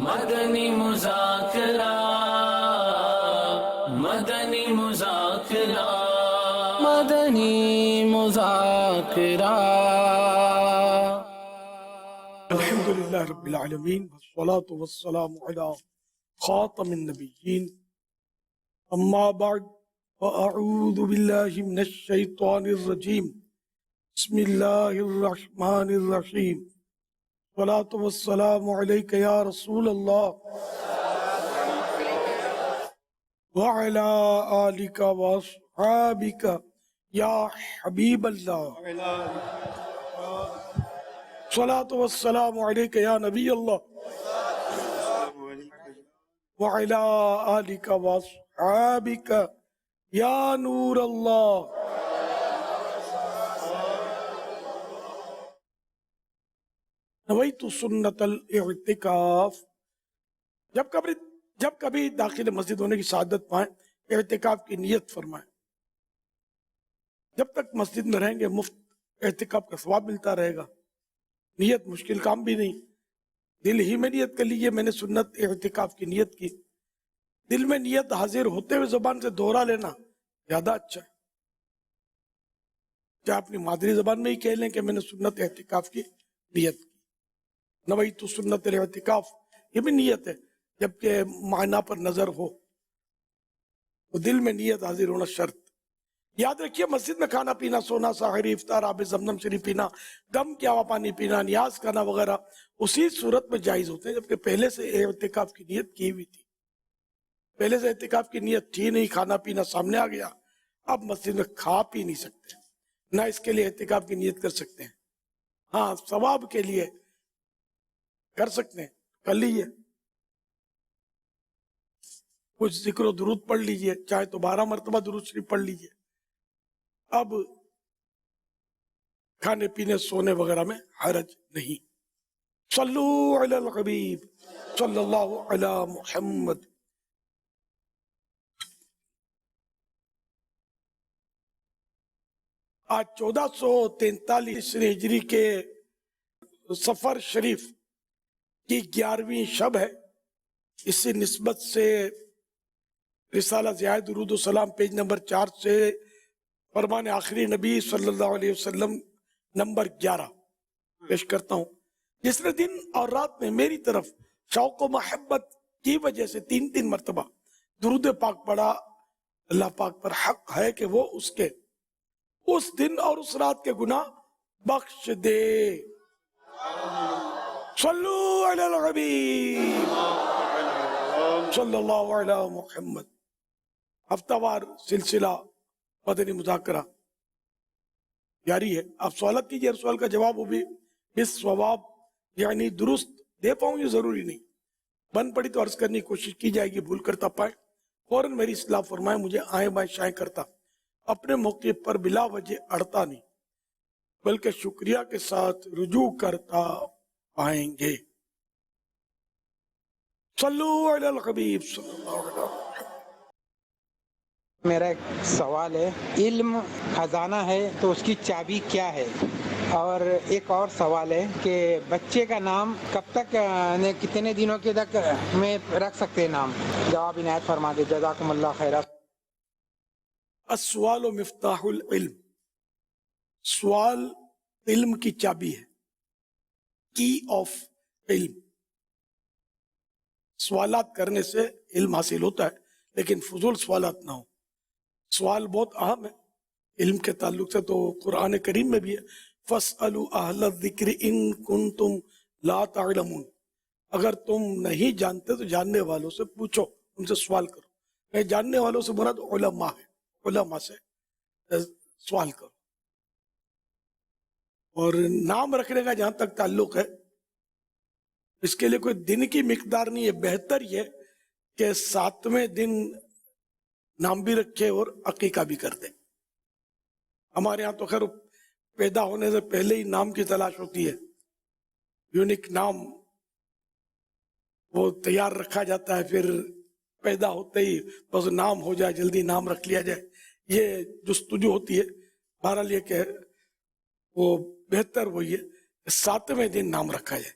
مدنی مذاکرہ، مدنی مذاکرہ، مدنی مذاکرہ۔ الحمد للہ رب العالمین والصلاة والسلام علی خاتم النبیین، اما بعد فاعوذ باللہ من الشیطان الرجیم، بسم اللہ الرحمن الرحیم، الصلاة والسلام علیک یا رسول اللہ وعلی آلک واصحابک یا حبیب اللہ، الصلاة والسلام علیک یا نبی اللہ وعلی آلک واصحابک یا نور اللہ۔ نویت سنت الاعتکاف، جب کبھی داخل مسجد ہونے کی سعادت پائیں، اعتکاف کی نیت فرمائیں۔ جب تک مسجد میں رہیں گے مفت اعتکاف کا ثواب ملتا رہے گا۔ نیت مشکل کام بھی نہیں، دل ہی میں نیت کر لیجئے میں نے سنت اعتکاف کی نیت کی۔ دل میں نیت حاضر ہوتے ہوئے زبان سے دوہرا لینا زیادہ اچھا ہے۔ چاہے اپنی مادری زبان میں ہی کہہ لیں کہ میں نے سنت اعتکاف کی نیت کی، نویت سنت الاعتکاف، یہ بھی نیت ہے، جبکہ معنی پر نظر ہو تو دل میں نیت حاضر ہونا شرط۔ یاد رکھیے مسجد میں کھانا پینا، سونا، سحری، افطار، آب زمزم شریف پینا، دم کیا ہوا پانی پینا، نیاز کرنا وغیرہ اسی صورت میں جائز ہوتے ہیں جبکہ پہلے سے اعتکاف کی نیت کی ہوئی تھی۔ پہلے سے اعتکاف کی نیت تھی نہیں، کھانا پینا سامنے آ گیا، اب مسجد میں کھا پی نہیں سکتے، نہ اس کے لیے اعتکاف کی نیت کر سکتے ہیں۔ ہاں ثواب کے لیے کر سکتے ہیں، کر لیجئے، کچھ ذکر و درود پڑھ لیجئے، چاہے تو 12 مرتبہ درود شریف پڑھ لیجئے۔ اب کھانے پینے سونے وغیرہ میں حرج نہیں۔ صلو علی الحبیب صلی اللہ علی محمد۔ آج 1443 ہجری کے سفر شریف کی 11ویں شب ہے۔ اس سے نسبت سے رسالہ ضیاء درود و سلام پیج نمبر 4 سے فرمان آخری نبی صلی اللہ علیہ وسلم نمبر 11 پیش کرتا ہوں۔ جس نے دن اور رات میں میری طرف شوق و محبت کی وجہ سے 3 مرتبہ درود پاک پڑھا، اللہ پاک پر حق ہے کہ وہ اس کے اس دن اور اس رات کے گناہ بخش دے۔ صلو علی الحبیب صلی اللہ علی محمد۔ ہفتہ وار سلسلہ مدنی مذاکرہ جاری ہے۔ آپ سوالات کیجئے، ہر سوال کا جواب وہ بھی اس ثواب یعنی درست دے پاؤں یہ ضروری نہیں، بن پڑی تو عرض کرنے کی کوشش کی جائے گی، بھول کرتا پائے فوراً میری اصلاح فرمائیں، مجھے آئیں بائیں شائیں کرتا اپنے موقع پر بلا وجہ اڑتا نہیں، بلکہ شکریہ کے ساتھ رجوع کرتا آئیں گے۔ صلو علی الحبیب صلی اللہ علیہ وسلم۔ میرا ایک سوال ہے، علم خزانہ ہے تو اس کی چابی کیا ہے؟ اور ایک اور سوال ہے کہ بچے کا نام کب تک کتنے دنوں کے تک میں رکھ سکتے ہیں نام؟ جواب عنایت فرما دے، جزاکم اللہ خیرہ۔ السوال مفتاح العلم، سوال علم کی چابی ہے، کی آف علم۔ سوالات کرنے سے علم حاصل ہوتا ہے، لیکن فضول سوالات نہ ہو۔ سوال بہت اہم ہے علم کے تعلق سے، تو قرآن کریم میں بھی ہے فَاسْأَلُوا أَهْلَ الذِّكْرِ إِن كُنتُمْ لَا تَعْلَمُونَ، اگر تم نہیں جانتے تو جاننے والوں سے پوچھو، ان سے سوال کرو۔ میں جاننے والوں سے مراد علماء ہے، علماء سے سوال کرو۔ اور نام رکھنے کا جہاں تک تعلق ہے، اس کے لیے کوئی دن کی مقدار نہیں ہے، بہتر یہ کہ 7ویں دن نام بھی رکھے اور عقیقہ بھی کر دیں۔ ہمارے ہاں تو خیر پیدا ہونے سے پہلے ہی نام کی تلاش ہوتی ہے، یونیک نام وہ تیار رکھا جاتا ہے، پھر پیدا ہوتے ہی بس نام ہو جائے، جلدی نام رکھ لیا جائے، یہ جستجو ہوتی ہے۔ بہرحال یہ کہ وہ بہتر وہی ہے کہ 7ویں دن نام رکھا جائے۔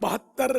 72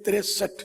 63,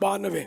92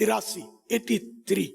83।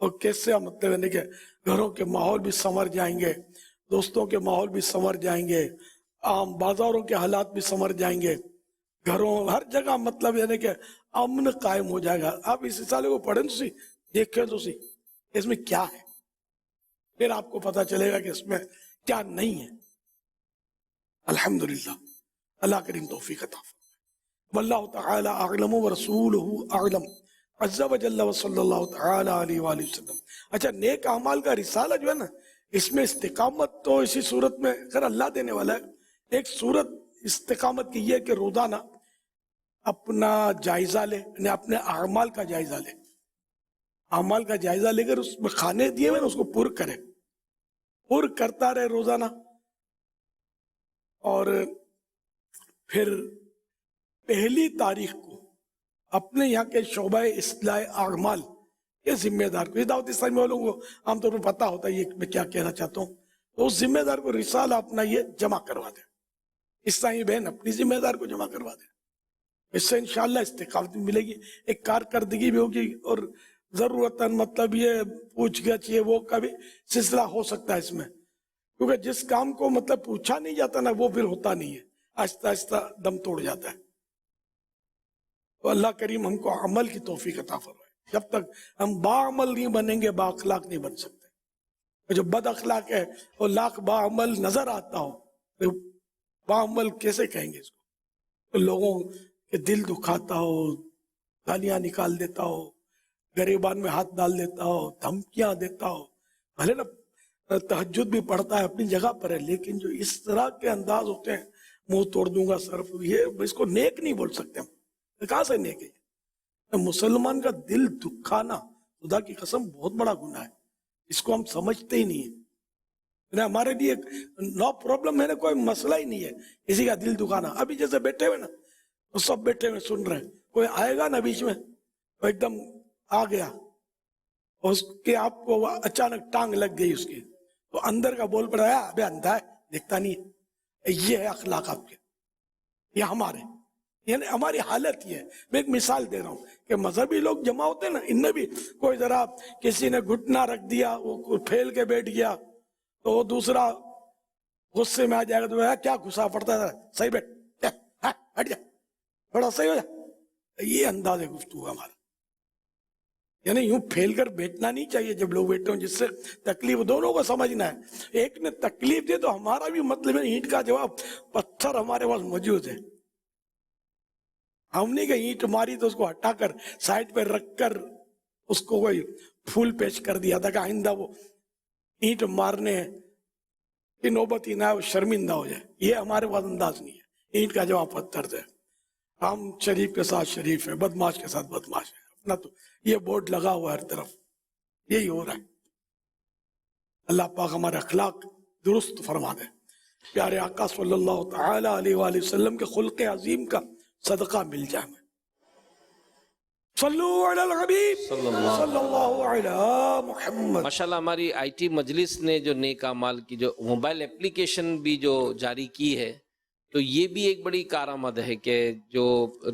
اور کیسے مطلب یعنی کہ گھروں کے ماحول بھی سنور جائیں گے, دوستوں کے ماحول بھی سنور جائیں گے, عام بازاروں کے حالات بھی سنور جائیں گے, گھروں ہر جگہ مطلب یعنی کہ امن قائم ہو جائے گا. آپ اس رسالے کو پڑھیں تو سی, دیکھیں تو سی اس میں کیا ہے, پھر آپ کو پتا چلے گا کہ اس میں کیا نہیں ہے. الحمدللہ, اللہ کریم توفیق عطا فرمائے. واللہ تعالی اعلم ورسولہ اعلم عز وجل وصلی اللہ تعالی علیہ وآلہ وسلم. اچھا, نیک اعمال کا رسالہ جو ہے نا, اس میں استقامت تو اسی صورت میں خیر اللہ دینے والا ہے. ایک صورت استقامت کی یہ کہ روزانہ اپنا جائزہ لے, یعنی اپنے اعمال کا جائزہ لے, اعمال کا جائزہ لے کر اس میں کھانے دیے ہوئے نا اس کو پر کرے, پر کرتا رہے روزانہ. اور پھر پہلی تاریخ کو اپنے یہاں کے شعبہ اصلاح اعمال کے ذمہ دار کو, یہ دعوت اسلامی والوں کو عام طور پر پتا ہوتا ہے یہ میں کیا کہنا چاہتا ہوں, تو اس ذمہ دار کو رسالہ اپنا یہ جمع کروا دے. اسلامی بہن اپنی ذمہ دار کو جمع کروا دے, اس سے انشاءاللہ استقامت ملے گی, ایک کارکردگی بھی ہوگی, اور ضرورتاً مطلب یہ پوچھ گچھ یہ وہ کا بھی سلسلہ ہو سکتا ہے اس میں, کیونکہ جس کام کو مطلب پوچھا نہیں جاتا نا وہ پھر ہوتا نہیں ہے, آہستہ آہستہ دم توڑ جاتا ہے. تو اللہ کریم ہم کو عمل کی توفیق عطا فرمائے. جب تک ہم باعمل نہیں بنیں گے با اخلاق نہیں بن سکتے. جو بد اخلاق ہے وہ لاکھ باعمل نظر آتا ہو, تو باعمل کیسے کہیں گے اس کو؟ تو لوگوں کے دل دکھاتا ہو, گالیاں نکال دیتا ہو, گریبان میں ہاتھ ڈال دیتا ہو, دھمکیاں دیتا ہو, بھلے نا تہجد بھی پڑھتا ہے اپنی جگہ پر ہے, لیکن جو اس طرح کے انداز ہوتے ہیں, منہ توڑ دوں گا صرف, یہ اس کو نیک نہیں بول سکتے ہم. کہاں سے نیک ہے؟ مسلمان کا دل دکھانا خدا کی قسم بہت بڑا گناہ ہے, اس کو ہم سمجھتے ہی نہیں ہیں. ہمارے لیے نو پرابلم ہے نا, کوئی مسئلہ ہی نہیں ہے کسی کا دل دکھانا. ابھی جیسے بیٹھے ہوئے نا, وہ سب بیٹھے ہوئے سن رہے ہیں, کوئی آئے گا نا بیچ میں وہ ایک دم آ گیا, اس کے آپ کو اچانک ٹانگ لگ گئی اس کی, تو اندر کا بول پڑا ہے ابے اندھا ہے دیکھتا نہیں ہے. یہ ہے اخلاق آپ کے, یہ ہمارے, یعنی ہماری حالت یہ ہے. میں ایک مثال دے رہا ہوں کہ مذہبی لوگ جمع ہوتے ہیں نا, ان میں بھی کوئی ذرا کسی نے گھٹنا رکھ دیا, وہ پھیل کے بیٹھ گیا, تو وہ دوسرا غصے میں آ جائے گا, تو کیا غصہ پڑتا ہے, صحیح بیٹھ, ہٹ جا, تھوڑا صحیح ہو جا. یہ انداز ہے گفتگو ہمارا. یعنی یوں پھیل کر بیٹھنا نہیں چاہیے جب لوگ بیٹھتے ہوں, جس سے تکلیف دونوں کو سمجھنا ہے. ایک نے تکلیف دی تو ہمارا بھی مطلب ہے اینٹ کا جواب پتھر ہمارے پاس موجود ہے. ہم نے کہ اینٹ ماری تو اس کو ہٹا کر سائڈ پہ رکھ کر اس کو کوئی پھول پیش کر دیا تھا کہ آئندہ وہ اینٹ مارنے کی نوبت ہی نہ آئے, وہ شرمندہ ہو جائے. یہ ہمارے پاس انداز نہیں ہے. اینٹ کا جواب پتھر ہے. ہم شریف کے ساتھ شریف ہے, بدماش کے ساتھ بدماش ہے. اپنا تو یہ بورڈ لگا ہوا ہر طرف, یہی ہو رہا ہے. اللہ پاک ہمارے اخلاق درست فرما دے. پیارے آقا صلی اللہ تعالی علیہ وآلہ وسلم کے خلق عظیم کا صدقہ مل جائے. میں صلو علی الحبیب صلی اللہ علی محمد. ماشاءاللہ ہماری آئی ٹی مجلس نے جو نیک اعمال کی جو موبائل اپلیکیشن بھی جو جاری کی ہے, تو یہ بھی ایک بڑی کارآمد ہے کہ جو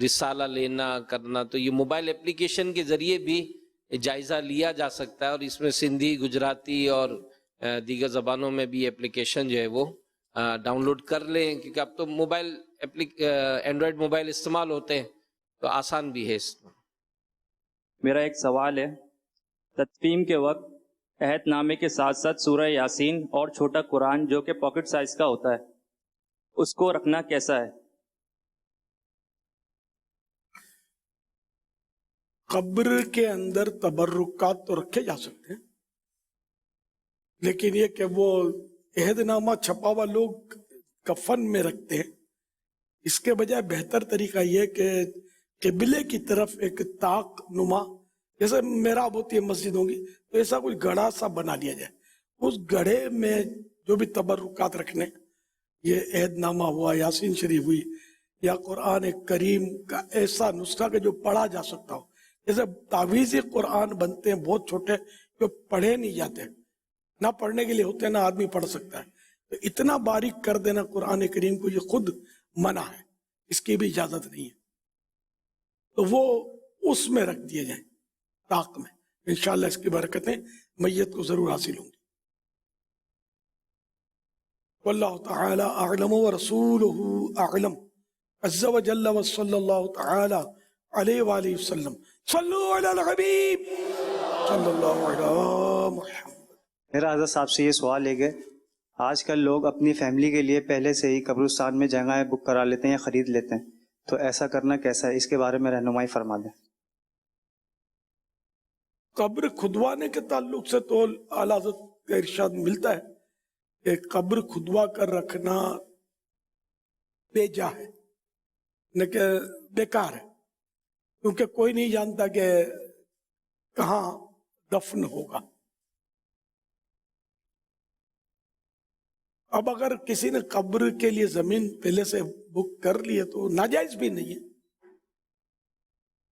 رسالہ لینا کرنا, تو یہ موبائل اپلیکیشن کے ذریعے بھی جائزہ لیا جا سکتا ہے. اور اس میں سندھی, گجراتی اور دیگر زبانوں میں بھی اپلیکیشن جو ہے وہ ڈاؤن لوڈ کر لیں, کیونکہ اب تو موبائل اینڈرائڈ موبائل استعمال ہوتے ہیں, تو آسان بھی ہے اس میں. میرا ایک سوال ہے, تدفین کے وقت عہد نامے کے ساتھ ساتھ سورہ یاسین اور چھوٹا قرآن جو کہ پاکٹ سائز کا ہوتا ہے, اس کو رکھنا کیسا ہے؟ قبر کے اندر تبرکات تو رکھے جا سکتے ہیں, لیکن یہ کہ وہ عہد نامہ چھپا ہوا لوگ کفن میں رکھتے ہیں, اس کے بجائے بہتر طریقہ یہ کہ قبلے کی طرف ایک طاق نما, جیسے محراب ہوتی ہے مسجدوں کی, تو ایسا کوئی گڑھا سا بنا لیا جائے. اس گڑھے میں جو بھی تبرکات رکھنے, یہ عہد نامہ ہوا, یاسین شریف ہوئی, یا قرآن کریم کا ایسا نسخہ کہ جو پڑھا جا سکتا ہو. جیسے تعویذی قرآن بنتے ہیں بہت چھوٹے, جو پڑھے نہیں جاتے, نہ پڑھنے کے لیے ہوتے ہیں نہ آدمی پڑھ سکتا ہے, تو اتنا باریک کر دینا قرآن کریم کو, یہ خود منع ہے, اس کی بھی اجازت نہیں ہے. تو وہ اس میں رکھ دیے جائیں طاق میں, انشاءاللہ اس کی برکتیں میت کو ضرور حاصل ہوں گی. واللہ تعالی اعلم ورسولہ اعلم عز وجل وصلی اللہ تعالی علیہ وآلہ وسلم. صلو علی الحبیب صلی اللہ علی محمد. میرا حضرت صاحب سے یہ سوال ہے کہ آج کل لوگ اپنی فیملی کے لیے پہلے سے ہی قبرستان میں جگہیں بک کرا لیتے ہیں یا خرید لیتے ہیں، تو ایسا کرنا کیسا ہے؟ اس کے بارے میں رہنمائی فرما دیں. قبر کھدوانے کے تعلق سے تو اعلیٰ حضرت کا ارشاد ملتا ہے کہ قبر کھدوا کر رکھنا بیجا ہے، نہ کہ بیکار ہے، کیونکہ کوئی نہیں جانتا کہ کہاں دفن ہوگا. اب اگر کسی نے قبر کے لیے زمین پہلے سے بک کر لی ہے تو ناجائز بھی نہیں ہے.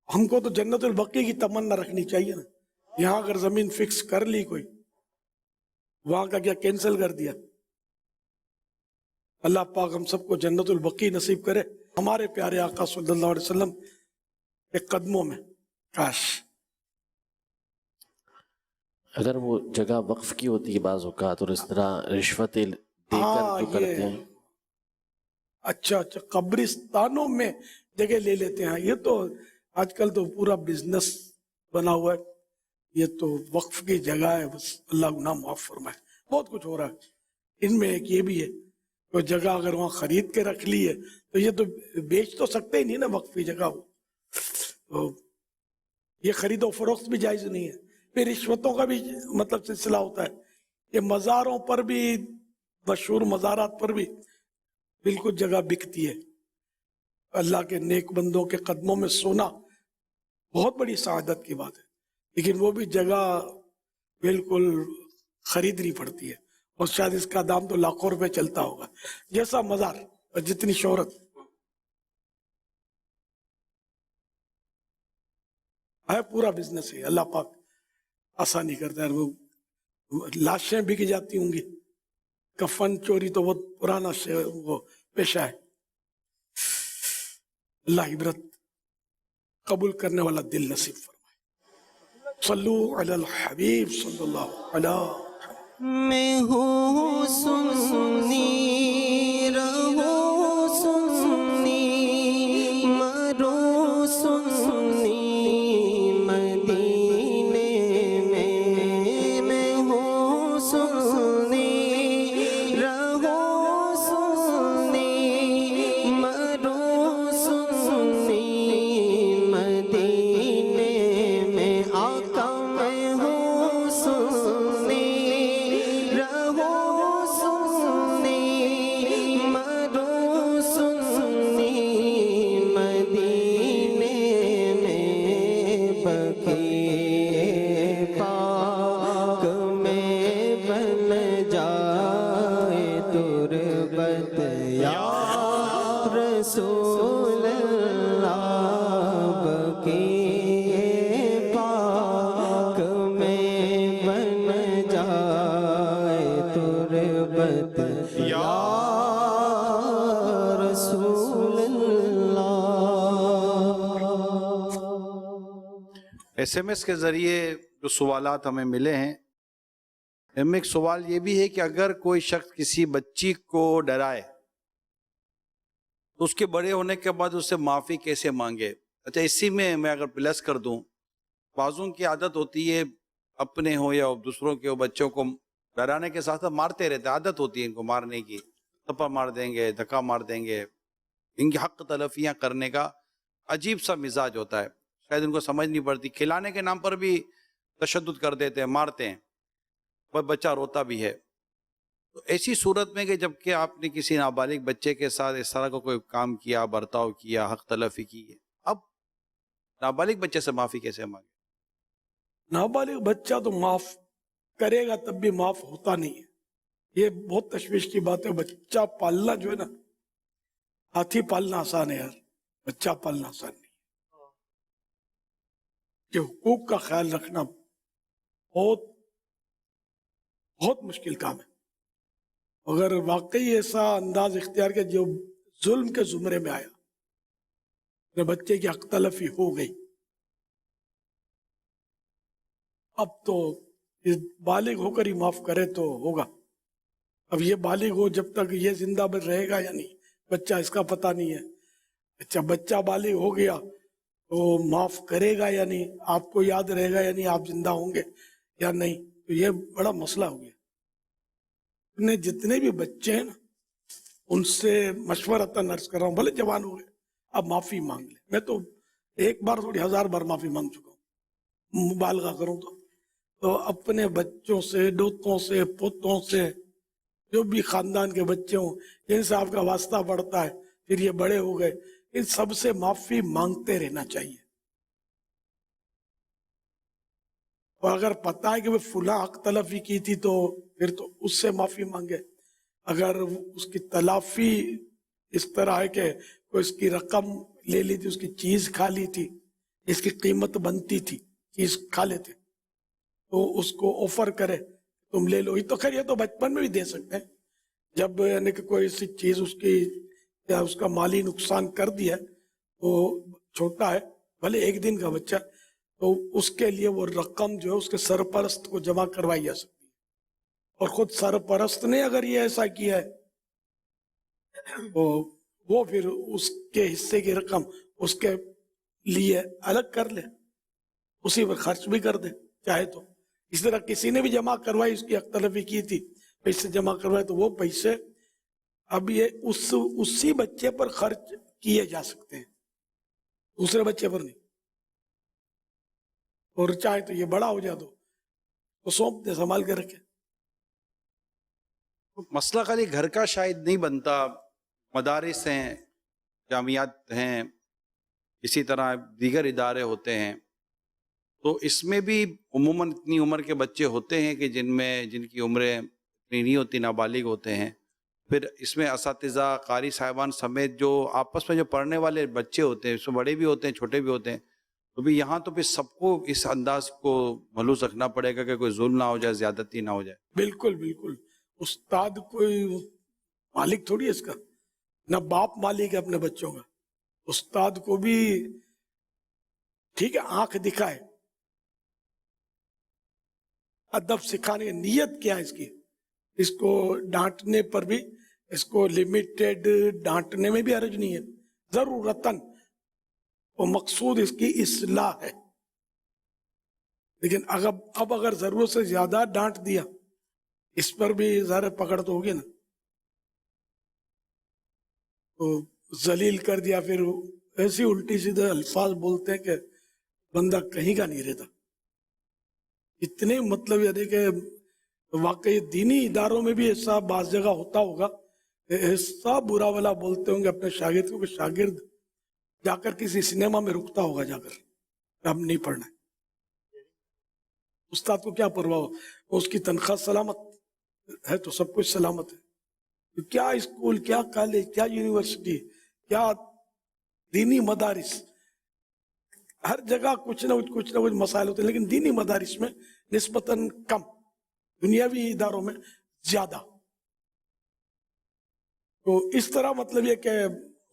ہم کو تو جنت البقیع کی تمنا رکھنی چاہیے نا. یہاں اگر زمین فکس کر لی کوئی، وہاں کا کیا کینسل کر دیا؟ اللہ پاک ہم سب کو جنت البقیع نصیب کرے، ہمارے پیارے آقا صلی اللہ علیہ وسلم کے قدموں میں. کاش اگر وہ جگہ وقف کی ہوتی ہے بعض اوقات، اور اس طرح رشوت دے کر جو کرتے ہیں. اچھا قبرستانوں میں جگہ لے لیتے ہیں. یہ تو آج کل تو پورا بزنس بنا ہوا ہے. یہ تو وقف کی جگہ ہے، بس اللہ گناہ معاف فرمائے. بہت کچھ ہو رہا ہے ان میں. ایک یہ بھی ہے کوئی جگہ اگر وہاں خرید کے رکھ لی ہے تو یہ تو بیچ تو سکتے ہی نہیں نا وقف کی جگہ. وہ یہ خرید و فروخت بھی جائز نہیں ہے. پھر رشوتوں کا بھی مطلب سلسلہ ہوتا ہے. یہ مزاروں پر بھی، مشہور مزارات پر بھی بالکل جگہ بکتی ہے. اللہ کے نیک بندوں کے قدموں میں سونا بہت بڑی سعادت کی بات ہے، لیکن وہ بھی جگہ بالکل خریدنی پڑتی ہے، اور شاید اس کا دام تو لاکھوں روپے چلتا ہوگا. جیسا مزار اور جتنی شہرت ہے، پورا بزنس ہے. اللہ پاک آسانی کرتا ہے. وہ لاشیں بک جاتی ہوں گی. کفن چوری تو بہت پرانا وہ پیشہ ہے. اللہ عبرت قبول کرنے والا دل نصیب فرمائے. صلو علی الحبیب صلی اللہ علیہ وسلم. میں ہوں سنی رہوں سنی مروں سنی مدینے میں ہوں سنی رہوں سنی مروں سنی مدینے میں آقا میں ہوں سنی رسول اللہ بقیع پاک میں بن جائے تربت یا رسول اللہ. ایس ایم ایس کے ذریعے جو سوالات ہمیں ملے ہیں، ان میں ایک سوال یہ بھی ہے کہ اگر کوئی شخص کسی بچی کو ڈرائے تو اس کے بڑے ہونے کے بعد اس سے معافی کیسے مانگے؟ اچھا، اسی میں اگر پلس کر دوں، بعضوں کی عادت ہوتی ہے اپنے ہو یا دوسروں کے ہو، بچوں کو ڈرانے کے ساتھ ساتھ مارتے رہتے. عادت ہوتی ہے ان کو مارنے کی، تھپڑ مار دیں گے، دھکا مار دیں گے. ان کی حق تلفیاں کرنے کا عجیب سا مزاج ہوتا ہے، شاید ان کو سمجھ نہیں پڑتی. کھلانے کے نام پر بھی تشدد کر دیتے ہیں، مارتے ہیں، پر بچہ روتا بھی ہے. تو ایسی صورت میں کہ جب کہ آپ نے کسی نابالغ بچے کے ساتھ اس طرح کا کوئی کام کیا، برتاؤ کیا، حق تلفی کی ہے، اب نابالغ بچے سے معافی کیسے مانگے؟ نابالغ بچہ تو معاف کرے گا تب بھی معاف ہوتا نہیں ہے. یہ بہت تشویش کی بات ہے. بچہ پالنا جو ہے نا، ہاتھی پالنا آسان ہے یار، بچہ پالنا آسان نہیں. کہ حقوق کا خیال رکھنا بہت بہت مشکل کام ہے. اگر واقعی ایسا انداز اختیار کیا جو ظلم کے زمرے میں آیا، کہ بچے کی حق تلفی ہو گئی، اب تو یہ بالغ ہو کر ہی معاف کرے تو ہوگا. اب یہ بالغ ہو جب تک یہ زندہ رہے گا یا نہیں بچہ اس کا پتہ نہیں ہے. اچھا بچہ بالغ ہو گیا تو معاف کرے گا یا نہیں, آپ کو یاد رہے گا یا نہیں آپ زندہ ہوں گے یا نہیں, تو یہ بڑا مسئلہ ہو گیا. اپنے جتنے بھی بچے ہیں نا ان سے مشورتاً عرض کر رہا ہوں, بھلے جوان ہو گئے اب معافی مانگ لیں. میں تو ایک بار تھوڑی 1000 بار معافی مانگ چکا ہوں, مبالغہ کروں تو اپنے بچوں سے, دوستوں سے, پوتوں سے, جو بھی خاندان کے بچے ہوں جن سے آپ کا واسطہ پڑتا ہے, پھر یہ بڑے ہو گئے, ان سب سے معافی مانگتے رہنا چاہیے. اور اگر پتہ ہے کہ وہ فلاں حق تلفی کی تھی تو پھر تو اس سے معافی مانگے. اگر اس کی تلافی اس طرح ہے کہ کوئی اس کی رقم لے لی تھی, اس کی چیز کھا لی تھی, اس کی قیمت بنتی تھی, چیز کھا لیتے, تو اس کو آفر کرے تم لے لو. یہ تو خیر یہ تو بچپن میں بھی دے سکتے ہیں, جب یعنی کہ کوئی سی چیز اس کی یا اس کا مالی نقصان کر دیا تو چھوٹا ہے بھلے ایک دن کا بچہ, تو اس کے لیے وہ رقم جو ہے اس کے سرپرست کو جمع کروائی جا سکتی ہے. اور خود سرپرست نے اگر یہ ایسا کیا ہے تو وہ پھر اس کے حصے کی رقم اس کے لیے الگ کر لے, اسی پر خرچ بھی کر دے چاہے تو. اس طرح کسی نے بھی جمع کروائی, اس کی حق تلفی کی تھی, پیسے جمع کروائے, تو وہ پیسے اب یہ اسی بچے پر خرچ کیے جا سکتے ہیں, دوسرے بچے پر نہیں. اور چاہے تو یہ بڑا ہو جائے تو سونپ دے, سنبھال کے رکھے. مسئلہ خالی گھر کا شاید نہیں بنتا, مدارس ہیں, جامعات ہیں, اسی طرح دیگر ادارے ہوتے ہیں, تو اس میں بھی عموماً اتنی عمر کے بچے ہوتے ہیں کہ جن کی عمریں اتنی نہیں ہوتی, نابالغ ہوتے ہیں. پھر اس میں اساتذہ, قاری صاحبان سمیت جو آپس میں جو پڑھنے والے بچے ہوتے ہیں, اس میں بڑے بھی ہوتے ہیں چھوٹے بھی ہوتے ہیں, تو بھی یہاں تو پھر سب کو اس انداز کو ملوث رکھنا پڑے گا کہ کوئی ظلم نہ ہو جائے, زیادتی نہ ہو جائے. بالکل بالکل. استاد کوئی مالک تھوڑی ہے اس کا, نہ باپ مالک ہے اپنے بچوں کا. استاد کو بھی ٹھیک ہے آنکھ دکھائے, ادب سکھانے کی نیت کیا ہے اس کی, اس کو ڈانٹنے پر بھی, اس کو لمیٹڈ ڈانٹنے میں بھی حرج نہیں ہے, ضرورتاً وہ مقصود اس کی اصلاح ہے. لیکن اب اگر ضرورت سے زیادہ ڈانٹ دیا, اس پر بھی ظاہر پکڑ تو ہوگی نا, تو ذلیل کر دیا, پھر ایسی الٹی سیدھے الفاظ بولتے ہیں کہ بندہ کہیں کا نہیں رہتا. اتنے مطلب یعنی کہ واقعی دینی اداروں میں بھی ایسا بعض جگہ ہوتا ہوگا, ایسا برا والا بولتے ہوں گے اپنے شاگرد کو کہ شاگرد جا کر کسی سنیما میں رکتا ہوگا جا کر, اب نہیں پڑھنا ہے. استاد کو کیا پرواہ ہو, اس کی تنخواہ سلامت ہے تو سب کچھ سلامت ہے. تو کیا اسکول, کیا کالج, کیا یونیورسٹی, کیا دینی مدارس, ہر جگہ کچھ نہ کچھ مسائل ہوتے ہیں, لیکن دینی مدارس میں نسبتاً کم, دنیاوی اداروں میں زیادہ. تو اس طرح مطلب یہ کہ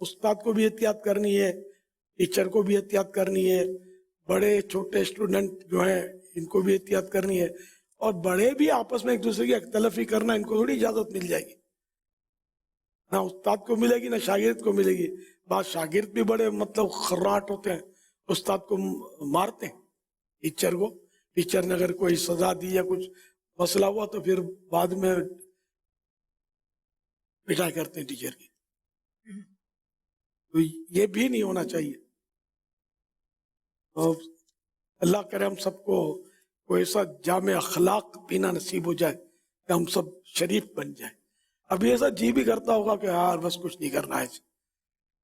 استاد کو بھی احتیاط کرنی ہے, ٹیچر کو بھی احتیاط کرنی ہے, بڑے چھوٹے اسٹوڈنٹ جو ہیں ان کو بھی احتیاط کرنی ہے, اور بڑے بھی آپس میں ایک دوسرے کی اختلافی کرنا ان کو تھوڑی اجازت مل جائے گی. نہ استاد کو ملے گی نہ شاگرد کو ملے گی. بعض شاگرد بھی بڑے مطلب خراٹ ہوتے ہیں, استاد کو مارتے ہیں ٹیچر کو. ٹیچر نے اگر کوئی سزا دی یا کچھ مسئلہ ہوا تو پھر بعد میں پٹائی کرتے ہیں ٹیچر کی. تو یہ بھی نہیں ہونا چاہیے. اللہ کرے ہم سب کو کوئی ایسا جامع اخلاق پینا نصیب ہو جائے کہ ہم سب شریف بن جائیں. ابھی ایسا جی بھی کرتا ہوگا کہ یار بس کچھ نہیں کرنا ہے,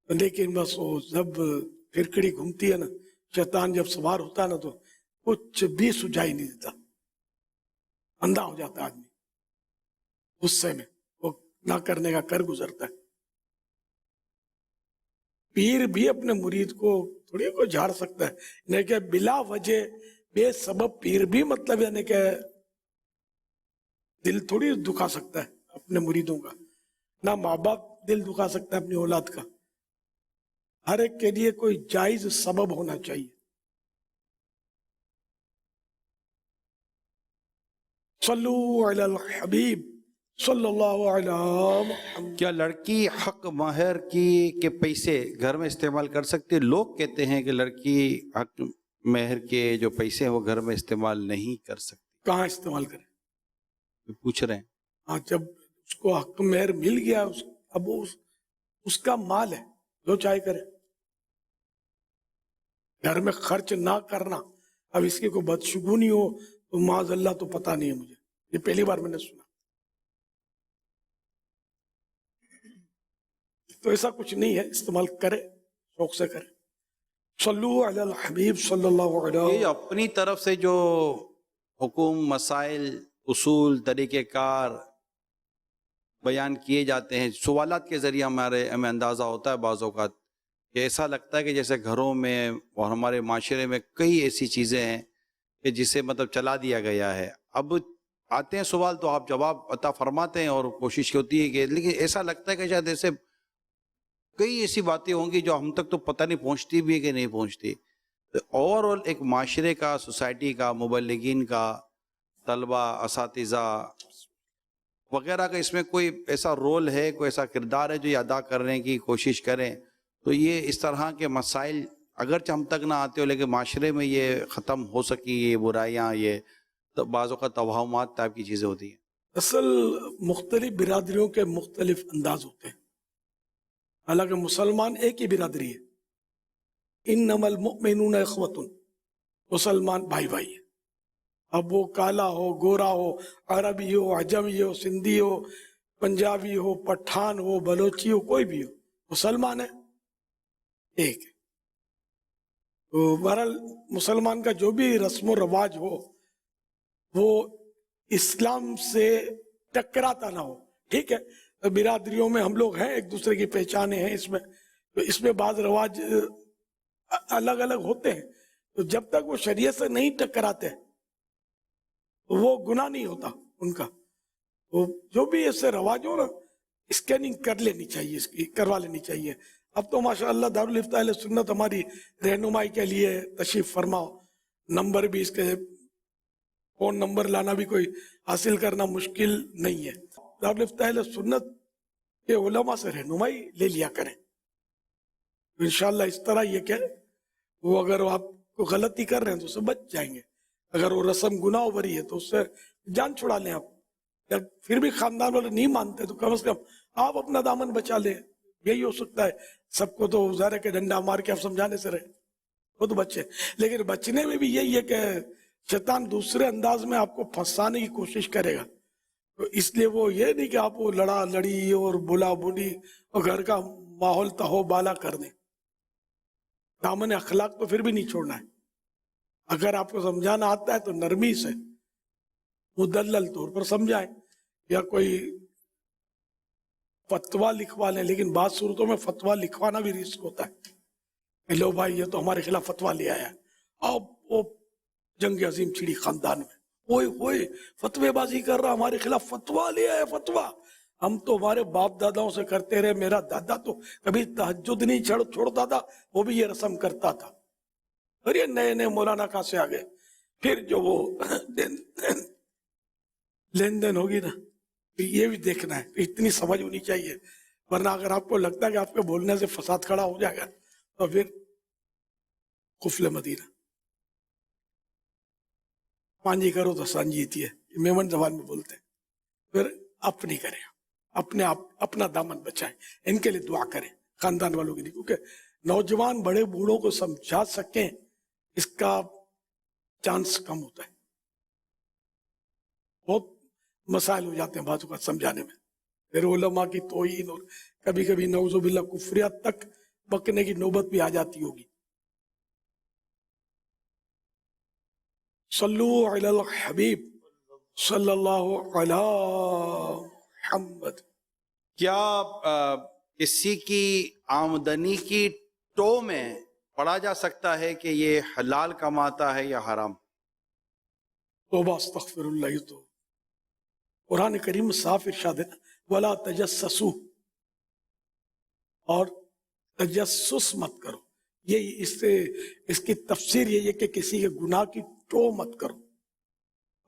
لیکن بس وہ جب پھرکڑی گھومتی ہے نا, شیطان جب سوار ہوتا ہے نا تو کچھ بھی سجائی نہیں دیتا, اندھا ہو جاتا ہے آدمی غصے میں, وہ نہ کرنے کا کر گزرتا ہے. پیر بھی اپنے مرید کو تھوڑی کو جھاڑ سکتا ہے, نہیں کہ بلا وجہ بے سبب پیر بھی مطلب یعنی کہ دل تھوڑی دکھا سکتا ہے اپنے مریدوں کا. نہ ماں باپ دل دکھا سکتا ہے اپنی اولاد کا. ہر ایک کے لیے کوئی جائز سبب ہونا چاہیے. صلو علی الحبیب صلی اللہ علیہ محمد. کیا لڑکی حق مہر کی کے پیسے گھر میں استعمال کر سکتی؟ لوگ کہتے ہیں کہ لڑکی حق مہر کے جو پیسے ہیں وہ گھر میں استعمال نہیں کر سکتی. کہاں استعمال کرے؟ پوچھ رہے ہیں. ہاں، جب اس کو حق مہر مل گیا اب وہ اس کا مال ہے، جو چاہے کرے. گھر میں خرچ نہ کرنا، اب اس کی کوئی بدشگونی ہو تو معاذ اللہ تو پتہ نہیں ہے مجھے، یہ پہلی بار میں نے سنا. تو ایسا کچھ نہیں ہے، استعمال کرے، شوق سے کرے. صلو علی الحبیب صلی اللہ علیہ یہ وسلم. اپنی طرف سے جو حکم، مسائل، اصول، طریقہ کار بیان کیے جاتے ہیں، سوالات کے ذریعے ہمیں اندازہ ہوتا ہے بعض اوقات کہ ایسا لگتا ہے کہ جیسے گھروں میں اور ہمارے معاشرے میں کئی ایسی چیزیں ہیں کہ جسے مطلب چلا دیا گیا ہے. اب آتے ہیں سوال تو آپ جواب عطا فرماتے ہیں اور کوشش ہوتی ہے کہ، لیکن ایسا لگتا ہے کہ شاید ایسے کئی ایسی باتیں ہوں گی جو ہم تک تو پتہ نہیں پہنچتی بھی ہے کہ نہیں پہنچتی. اوور ایک معاشرے کا، سوسائٹی کا، مبلغین کا، طلبہ، اساتذہ وغیرہ کا اس میں کوئی ایسا رول ہے، کوئی ایسا کردار ہے جو یہ ادا کرنے کی کوشش کریں تو یہ اس طرح کے مسائل اگرچہ ہم تک نہ آتے ہو لیکن معاشرے میں یہ ختم ہو سکی، یہ برائیاں، یہ بعض اوقات توہمات ٹائپ کی چیزیں ہوتی ہیں. اصل مختلف برادریوں کے مختلف انداز ہوتے ہیں. حالانکہ مسلمان ایک ہی برادری ہے. انما المؤمنون اخوۃ، مسلمان بھائی بھائی ہے. اب وہ کالا ہو، گورا ہو، عربی ہو، عجمی ہو، سندھی ہو، پنجابی ہو، پٹھان ہو، بلوچی ہو، کوئی بھی ہو، مسلمان ہے، ایک ہے. تو بہرحال مسلمان کا جو بھی رسم و رواج ہو وہ اسلام سے ٹکراتا نہ ہو. ٹھیک ہے، برادریوں میں ہم لوگ ہیں، ایک دوسرے کی پہچانے ہیں، اس میں بعض رواج الگ الگ ہوتے ہیں. تو جب تک وہ شریعت سے نہیں ٹکراتے وہ گناہ نہیں ہوتا ان کا. تو جو بھی ایسے رواج ہو نا، اسکیننگ کر لینی چاہیے، اس کی کروا لینی چاہیے. اب تو ماشاءاللہ دارالفتاء اہل سنت ہماری رہنمائی کے لیے تشریف فرماؤ. نمبر بھی اس کے، فون نمبر لانا بھی کوئی حاصل کرنا مشکل نہیں ہے. دارالفتاء اہل سنت کے علماء سے رہنمائی لے لیا کریں. انشاءاللہ اس طرح یہ کہ وہ اگر آپ کو غلطی کر رہے ہیں تو اس سے بچ جائیں گے. اگر وہ رسم گناہ بری ہے تو اس سے جان چھڑا لیں آپ. جب پھر بھی خاندان والے نہیں مانتے تو کم از کم آپ اپنا دامن بچا لیں. یہی ہو سکتا ہے. سب کو تو ظاہر کے ڈنڈا مار کے آپ سمجھانے سے رہے، وہ تو بچے. لیکن بچنے میں بھی یہی ہے کہ شیطان دوسرے انداز میں آپ کو پھنسانے کی کوشش کرے گا. تو اس لیے وہ یہ نہیں کہ آپ وہ لڑا لڑی اور بولا بولی اور گھر کا ماحول تہو بالا کر دیں. دامن اخلاق تو پھر بھی نہیں چھوڑنا ہے. اگر آپ کو سمجھانا آتا ہے تو نرمی سے مدلل طور پر سمجھائیں، یا کوئی فتویٰ لکھوا لیں. لیکن بعض صورتوں میں فتویٰ لکھوانا بھی رسک ہوتا ہے. لو بھائی یہ تو ہمارے خلاف فتویٰ لے آیا ہے، اب وہ جنگ عظیم چھڑی خاندان میں، اوئے فتوے بازی کر رہا، ہمارے خلاف فتویٰ لے آیا. فتویٰ ہم تو ہمارے باپ داداؤں سے کرتے رہے، میرا دادا تو کبھی تہجد نہیں چھوڑتا تھا، وہ بھی یہ رسم کرتا تھا. اور یہ نئے نئے مولانا کہاں سے آ گئے. پھر جو وہ لین دین ہوگی نا، یہ بھی دیکھنا ہے. اتنی سمجھ ہونی چاہیے، ورنہ اگر آپ کو لگتا ہے کہ آپ کے بولنے سے فساد کھڑا ہو جائے گا تو پھر قفل مدینہ. پانجی کرو تو سانجیتی ہے، میمن زبان میں بولتے ہیں. پھر اپنی کریں، اپنے آپ اپنا دامن بچائیں. ان کے لیے دعا کریں، خاندان والوں کے لیے، کیونکہ نوجوان بڑے بوڑھوں کو سمجھا سکیں اس کا چانس کم ہوتا ہے. بہت مسائل ہو جاتے ہیں بعض اوقات سمجھانے میں. پھر علماء کی توہین اور کبھی کبھی نعوذ باللہ کفریات تک بکنے کی نوبت بھی آ جاتی ہوگی. صلو علی الحبیب صلی اللہ علی محمد. کیا کسی کی آمدنی کی ٹو میں پڑھا جا سکتا ہے کہ یہ حلال کماتا ہے یا حرام؟ توبہ استغفر اللہ. یہ تو قرآن کریم صاف ارشاد ہے نا، ولا تجسسوا، اور تجسس مت کرو. یہ اس کی تفسیر یہ ہے کہ کسی کے گناہ کی ٹو مت کرو.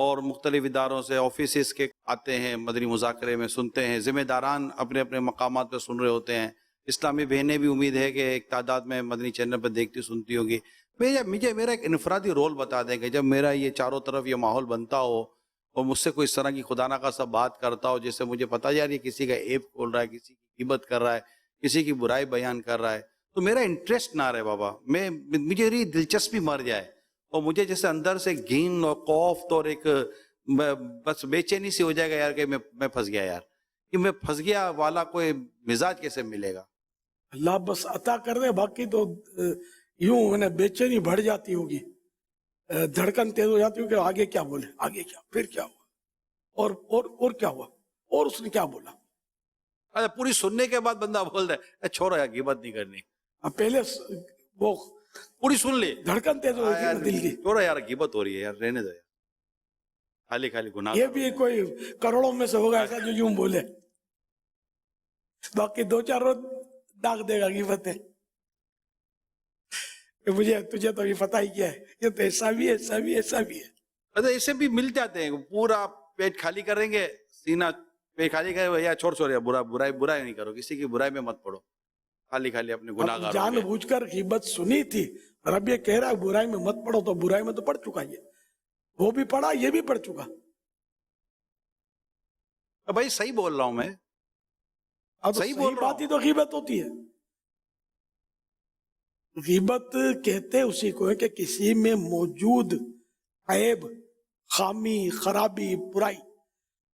اور مختلف اداروں سے آفیسز کے آتے ہیں مدنی مذاکرے میں، سنتے ہیں، ذمہ داران اپنے اپنے مقامات پہ سن رہے ہوتے ہیں، اسلامی بہنیں بھی امید ہے کہ ایک تعداد میں مدنی چینل پہ دیکھتی سنتی ہوگی. مجھے میرا ایک انفرادی رول بتا دیں کہ جب میرا یہ چاروں طرف یہ ماحول بنتا ہو اور مجھ سے کوئی اس طرح کی خدا نہ خواستہ بات کرتا ہو جس سے مجھے پتا یار یہ کسی کا عیب کھول رہا ہے، کسی کی غیبت کر رہا ہے، کسی کی برائی بیان کر رہا ہے، تو میرا انٹرسٹ نہ رہے بابا، مجھے دلچسپی مر جائے اور مجھے جیسے اندر سے گھین اور خوف اور ایک بس بے چینی سی ہو جائے گا یار کہ میں پھنس گیا، یار کہ میں پھنس گیا والا کوئی مزاج کیسے ملے گا؟ اللہ بس عطا کر دے، باقی تو یوں بے چینی بڑھ جاتی ہوگی، دھڑکن تیز ہو جاتی ہوگی، آگے کیا بولے، آگے کیا، پھر کیا ہوا، اور کیا ہوا، اور اس نے کیا بولا. اچھا پوری سننے کے بعد بندہ بول رہا ہے چھوڑو یار غیبت نہیں کرنی، پہلے وہ پوری سن لی، دھڑکن تیز ہو رہی تھی دل کی. چھوڑو یار غیبت ہو رہی ہے یار، رہنے دو یار، خالی خالی گناہ. یہ بھی کوئی کروڑوں میں سے ہوگا ایسا جو یوں بولے، باقی 2-4 روز داغ دے گا غیبت ہے کہ مجھے تجھے تو یہ پتہ ہی کیا ہے، یہ تو ایسا بھی ہے، ایسا بھی ہے، ایسا بھی ہے. اچھا اسے بھی مل جاتے ہیں، پورا پیٹ خالی کریں گے، سینہ پیٹ خالی کرے یا چھوڑ یا برائی نہیں کرو، کسی کی برائی میں مت پڑو، خالی خالی اپنے گناہ گار. جان بوجھ کر غیبت سنی تھی اور اب یہ کہہ رہا ہے برائی میں مت پڑو، تو برائی میں تو پڑ چکا، یہ وہ بھی پڑھا، یہ بھی پڑھ چکا. بھائی صحیح بول رہا ہوں میں، صحیح بات ہی تو غیبت ہوتی ہے. غیبت کہتے اسی کو ہے کہ کسی میں موجود عیب، خامی، خرابی، برائی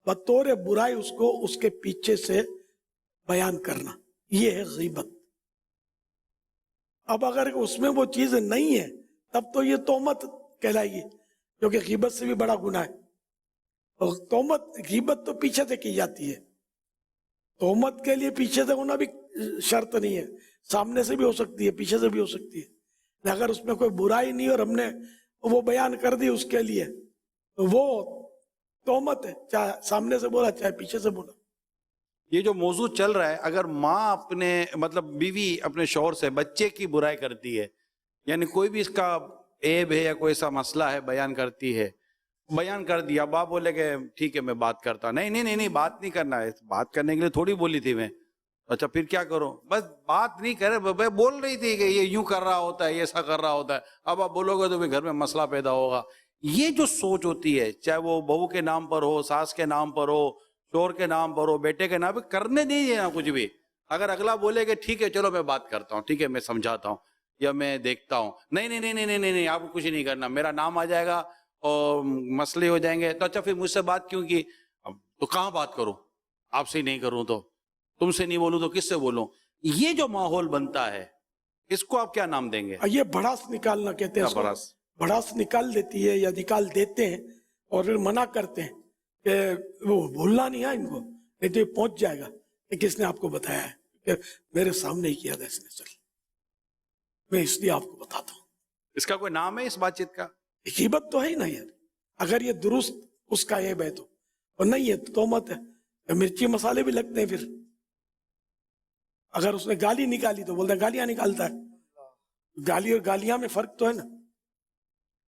بطور برائی اس کو اس کے پیچھے سے بیان کرنا، یہ ہے غیبت. اب اگر اس میں وہ چیز نہیں ہے تب تو یہ تہمت کہلائے گی، کیونکہ غیبت سے بھی بڑا گناہ ہے. اور غیبت تو پیچھے سے کی جاتی ہے، تہمت کے لیے پیچھے سے ہونا بھی شرط نہیں ہے، سامنے سے بھی ہو سکتی ہے، پیچھے سے بھی ہو سکتی ہے. اگر اس میں کوئی برائی نہیں اور ہم نے وہ بیان کر دی اس کے لیے تو وہ تہمت ہے، چاہے سامنے سے بولا چاہے پیچھے سے بولا. یہ جو موضوع چل رہا ہے، اگر ماں اپنے مطلب بیوی اپنے شوہر سے بچے کی برائی کرتی ہے، یعنی کوئی بھی اس کا عیب ہے یا کوئی ایسا مسئلہ ہے بیان کرتی ہے، بیان کر دیا، باپ بولے کہ ٹھیک ہے میں بات کرتا، نہیں بات نہیں کرنا ہے، بات کرنے کے لیے تھوڑی بولی تھی میں. اچھا پھر کیا کروں؟ بس بات نہیں کرے، بول رہی تھی کہ یہ یوں کر رہا ہوتا ہے، یہ ایسا کر رہا ہوتا ہے، اب آپ بولو گے تو پھر گھر میں مسئلہ پیدا ہوگا. یہ جو سوچ ہوتی ہے، چاہے وہ بہو کے نام پر ہو، ساس کے نام پر ہو، شوہر کے نام پر ہو، بیٹے کے نام پر، کرنے نہیں دینا کچھ بھی. اگر اگلا بولے کہ ٹھیک ہے چلو میں بات کرتا ہوں، ٹھیک ہے میں سمجھاتا ہوں یا میں دیکھتا ہوں، نہیں آپ کو کچھ نہیں کرنا، میرا نام آ جائے گا اور مسئلے ہو جائیں گے، تو اچھا پھر مجھ سے بات کیوں کی؟ تو کہاں بات کروں؟ آپ سے نہیں کروں تو تم سے نہیں بولوں تو کس سے بولوں؟ یہ جو ماحول بنتا ہے اس کو آپ کیا نام دیں گے؟ یہ بھڑاس نکالنا کہتے ہیں. بھڑاس نکال دیتی ہے یا نکال دیتے ہیں اور پھر منع کرتے ہیں کہ وہ بھولنا نہیں ہے ان کو، نہیں تو یہ پہنچ جائے گا کہ کس نے آپ کو بتایا ہے، کہ میرے سامنے ہی کیا تھا اس نے، چل میں اس لیے آپ کو بتاتا ہوں. اس کا کوئی نام ہے اس بات چیت کا؟ غیبت تو ہے ہی نا یار، اگر یہ درست اس کا عیب ہے تو، اور نہیں ہے تو تہمت ہے. مرچی مسالے بھی لگتے ہیں، پھر اگر اس نے گالی نکالی تو بولتا ہے گالیاں نکالتا ہے. گالی اور گالیاں میں فرق تو ہے نا.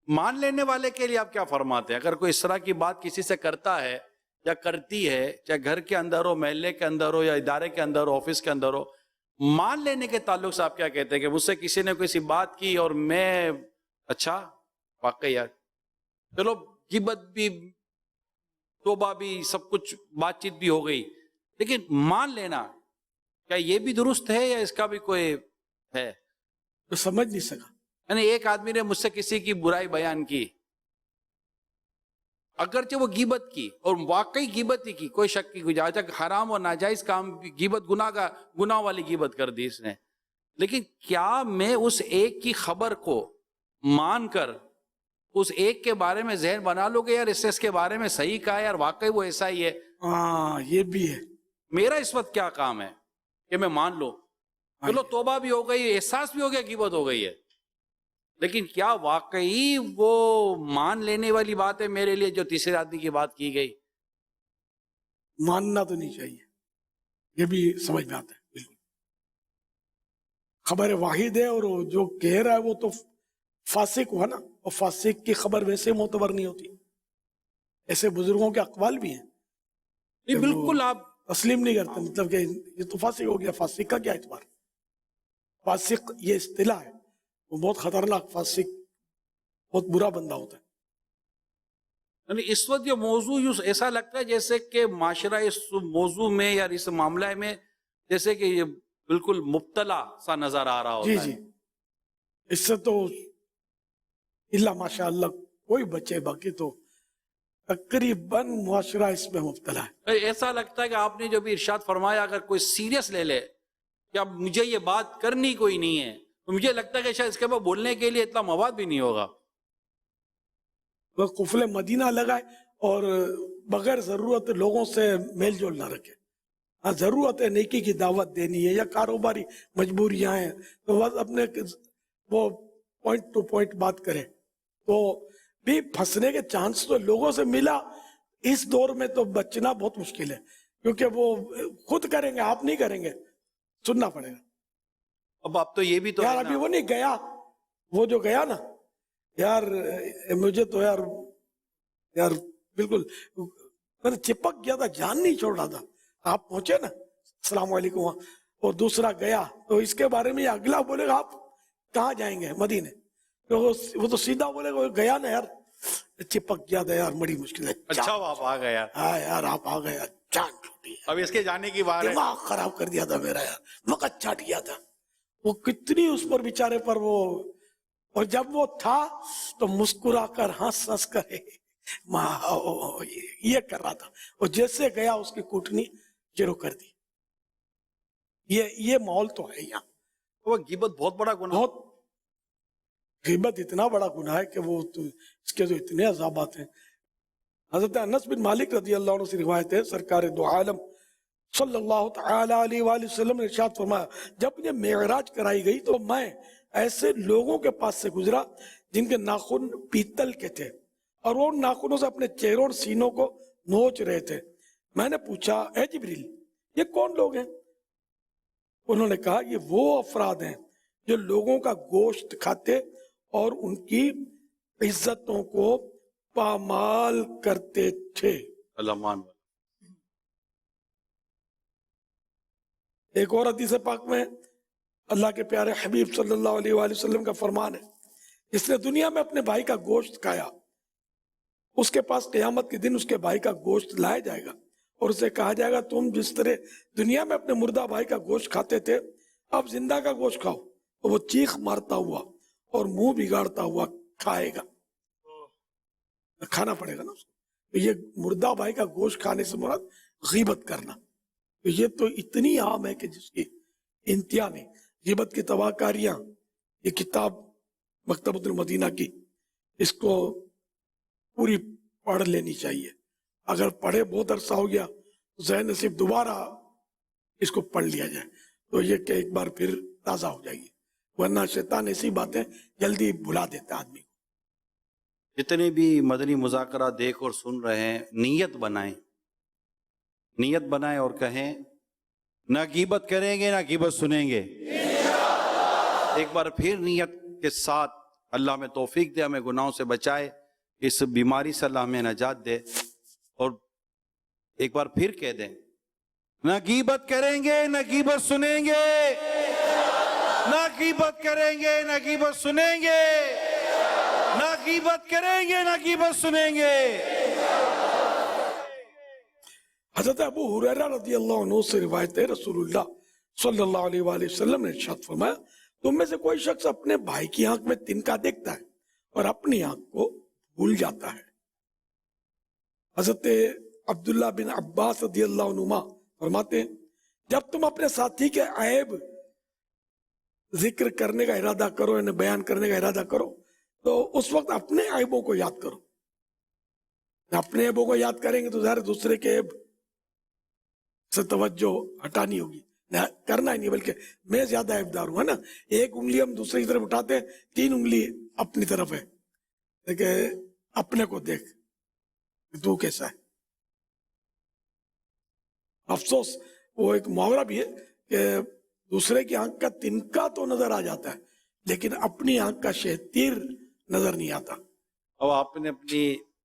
مان لینے والے کے لیے آپ کیا فرماتے ہیں؟ اگر کوئی اس طرح کی بات کسی سے کرتا ہے یا کرتی ہے، چاہے گھر کے اندر ہو، محلے کے اندر ہو، یا ادارے کے اندر ہو، آفس کے اندر ہو، مان لینے کے تعلق سے آپ کیا کہتے ہیں کہ مجھ سے کسی نے کوئی سی بات کی اور میں اچھا واقعی یار چلو غیبت بھی، توبہ بھی، سب کچھ بات چیت بھی ہو گئی، لیکن مان لینا کیا یہ بھی درست ہے یا اس کا بھی کوئی ہے؟ تو سمجھ نہیں سکا. یعنی ایک آدمی نے مجھ سے کسی کی برائی بیان کی، اگرچہ وہ غیبت کی اور واقعی غیبت ہی کی، کوئی شک کی گنجائش، حرام اور ناجائز کام، غیبت گناہ والی غیبت کر دی اس نے، لیکن کیا میں اس ایک کی خبر کو مان کر اس ایک کے بارے میں ذہن بنا لو گے یار اس کے بارے میں صحیح کہا ہے یار واقعی وہ ایسا ہی ہے؟ ہاں یہ بھی ہے. میرا اس وقت کیا کام ہے کہ میں مان لو، چلو توبہ بھی ہو گئی، احساس بھی ہو گیا غیبت ہو گئی ہے، لیکن کیا واقعی وہ مان لینے والی بات ہے میرے لیے جو تیسرے آدمی کی بات کی گئی؟ ماننا تو نہیں چاہیے، یہ بھی سمجھ میں آتا ہے. بالکل خبر واحد ہے اور جو کہہ رہا ہے وہ تو فاسق ہوا نا، اور فاسق کی خبر ویسے معتبر نہیں ہوتی. ایسے بزرگوں کے اقوال بھی ہیں نہیں بالکل آپ تسلیم نہیں کرتے، مطلب کہ یہ تو فاسق ہو گیا، فاسق کا کیا اعتبار؟ فاسق یہ اصطلاح ہے، وہ بہت خطرناک، فاسق بہت برا بندہ ہوتا ہے. یعنی اس وقت یہ موضوع یوں ایسا لگتا ہے جیسے کہ معاشرہ اس موضوع میں یا اس معاملہ میں جیسے کہ یہ بالکل مبتلا سا نظر آ رہا ہوتا جی ہے. جی، اس سے تو اللہ ماشاء اللہ کوئی بچے، باقی تو تقریباً معاشرہ اس میں مبتلا ہے. ایسا لگتا ہے کہ آپ نے جو بھی ارشاد فرمایا اگر کوئی سیریس لے لے کہ اب مجھے یہ بات کرنی کوئی نہیں ہے تو مجھے لگتا ہے کہ شاید اس کے بعد بولنے کے لیے اتنا مواد بھی نہیں ہوگا. وہ قفل مدینہ لگائے اور بغیر ضرورت لوگوں سے میل جول نہ رکھے. ہاں ضرورت ہے، نیکی کی دعوت دینی ہے یا کاروباری مجبوریاں ہیں تو بس اپنے وہ پوائنٹ ٹو پوائنٹ بات کرے. تو بھی پھنسنے کے چانس تو لوگوں سے ملا. اس دور میں تو بچنا بہت مشکل ہے کیونکہ وہ خود کریں گے، آپ نہیں کریں گے، سننا پڑے گا. اب آپ تو یہ بھی تو یار ابھی وہ نہیں گیا، وہ جو گیا نا یار، مجھے تو یار بالکل میں چپک گیا تھا، جان نہیں چھوڑ رہا تھا. آپ پہنچے نا السلام علیکم اور دوسرا گیا تو اس کے بارے میں اگلا بولے گا آپ کہاں جائیں گے؟ مدینے. تو وہ تو سیدھا بولے گا گیا نا یار، چپک گیا تھا یار، بڑی مشکل ہے. اچھا آپ آ گیا. ہاں یار آپ آ گئے، جان چھوٹی ہے. اب اس کے جانے کی بات ہے. دماغ خراب کر دیا تھا میرا یار، وقت چھاٹ گیا تھا. وہ کتنی اس پر بیچارے پر وہ، اور جب وہ تھا تو مسکرا کر ہنس ہنس کر یہ کر رہا تھا، اور جیسے گیا اس کی کوٹنی شروع کر دی. یہ ماحول تو ہے یہاں. وہ غیبت بہت بڑا گناہ. بہت غیبت اتنا بڑا گناہ ہے کہ وہ تو اس کے تو اتنے عذابات ہیں. حضرت انس بن مالک رضی اللہ عنہ سے روایت ہے، سرکار دو عالم صلی اللہ تعالی علیہ وآلہ وسلم نے ارشاد فرمایا جب یہ معراج کرائی گئی تو میں ایسے لوگوں کے پاس سے گزرا جن کے ناخن پیتل کے تھے اور وہ ان ناخنوں سے اپنے چہروں اور سینوں کو نوچ رہے تھے. میں نے پوچھا اے جبریل یہ کون لوگ ہیں؟ انہوں نے کہا یہ وہ افراد ہیں جو لوگوں کا گوشت کھاتے اور ان کی عزتوں کو پامال کرتے تھے. اللہ مان. ایک اور حدیث پاک میں اللہ کے پیارے حبیب صلی اللہ علیہ وآلہ وسلم کا فرمان ہے، جس نے دنیا میں اپنے بھائی کا گوشت کھایا اس کے پاس قیامت کے دن اس کے بھائی کا گوشت لایا جائے گا اور اسے کہا جائے گا تم جس طرح دنیا میں اپنے مردہ بھائی کا گوشت کھاتے تھے اب زندہ کا گوشت کھاؤ. اور وہ چیخ مارتا ہوا اور منہ بگاڑتا ہوا کھائے گا. کھانا پڑے گا نا اس کو. یہ مردہ بھائی کا گوشت کھانے سے مراد غیبت کرنا. یہ تو اتنی عام ہے کہ جس کی انتہا نہیں. غیبت کی تباہ کاریاں، یہ کتاب مکتبۃ المدینہ کی، اس کو پوری پڑھ لینی چاہیے. اگر پڑھے بہت عرصہ ہو گیا ذہن نصیب دوبارہ اس کو پڑھ لیا جائے تو یہ کہ ایک بار پھر تازہ ہو جائے گی، ورنہ شیطان ایسی باتیں جلدی بھلا دیتا ہے آدمی کو. جتنے بھی مدنی مذاکرات دیکھ اور سن رہے ہیں، نیت بنائیں اور کہیں نہ غیبت کریں گے نہ غیبت سنیں گے. ایک بار پھر نیت کے ساتھ اللہ ہمیں توفیق دے، ہمیں گناہوں سے بچائے، اس بیماری سے اللہ ہمیں نجات دے. اور ایک بار پھر کہہ دیں نہ غیبت کریں گے نہ غیبت سنیں گے، نہ غیبت کریں گے نہ غیبت سنیں گے، نہ غیبت کریں گے نہ غیبت سنیں گے. حضرت ابو ہریرہ رضی اللہ عنہ سے روایت ہے، رسول اللہ صلی اللہ علیہ وآلہ وسلم نے ارشاد فرمایا تم میں سے کوئی شخص اپنے بھائی کی آنکھ میں تنکا دیکھتا ہے اور اپنی آنکھ کو بھول جاتا ہے. حضرت عبداللہ بن عباس رضی اللہ عنہما فرماتے ہیں جب تم اپنے ساتھی کے عیب ذکر کرنے کا ارادہ کرو، یعنی بیان کرنے کا ارادہ کرو تو اس وقت اپنے عیبوں کو یاد کرو. اپنے عیبوں کو یاد کریں گے تو ظاہر دوسرے کے عیب سے توجہ ہٹانی ہوگی، کرنا ہی نہیں، بلکہ میں زیادہ عیبدار ہوں نا. ایک انگلی ہم دوسرے کی طرف اٹھاتے ہیں، 3 انگلی اپنی طرف ہے، لیکن اپنے کو دیکھ تو کیسا ہے. افسوس وہ ایک محاورہ بھی ہے کہ دوسرے کی آنکھ کا تنکا تو نظر آ جاتا ہے لیکن اپنی آنکھ کا شہتیر نظر نہیں آتا. اب آپ نے اپنی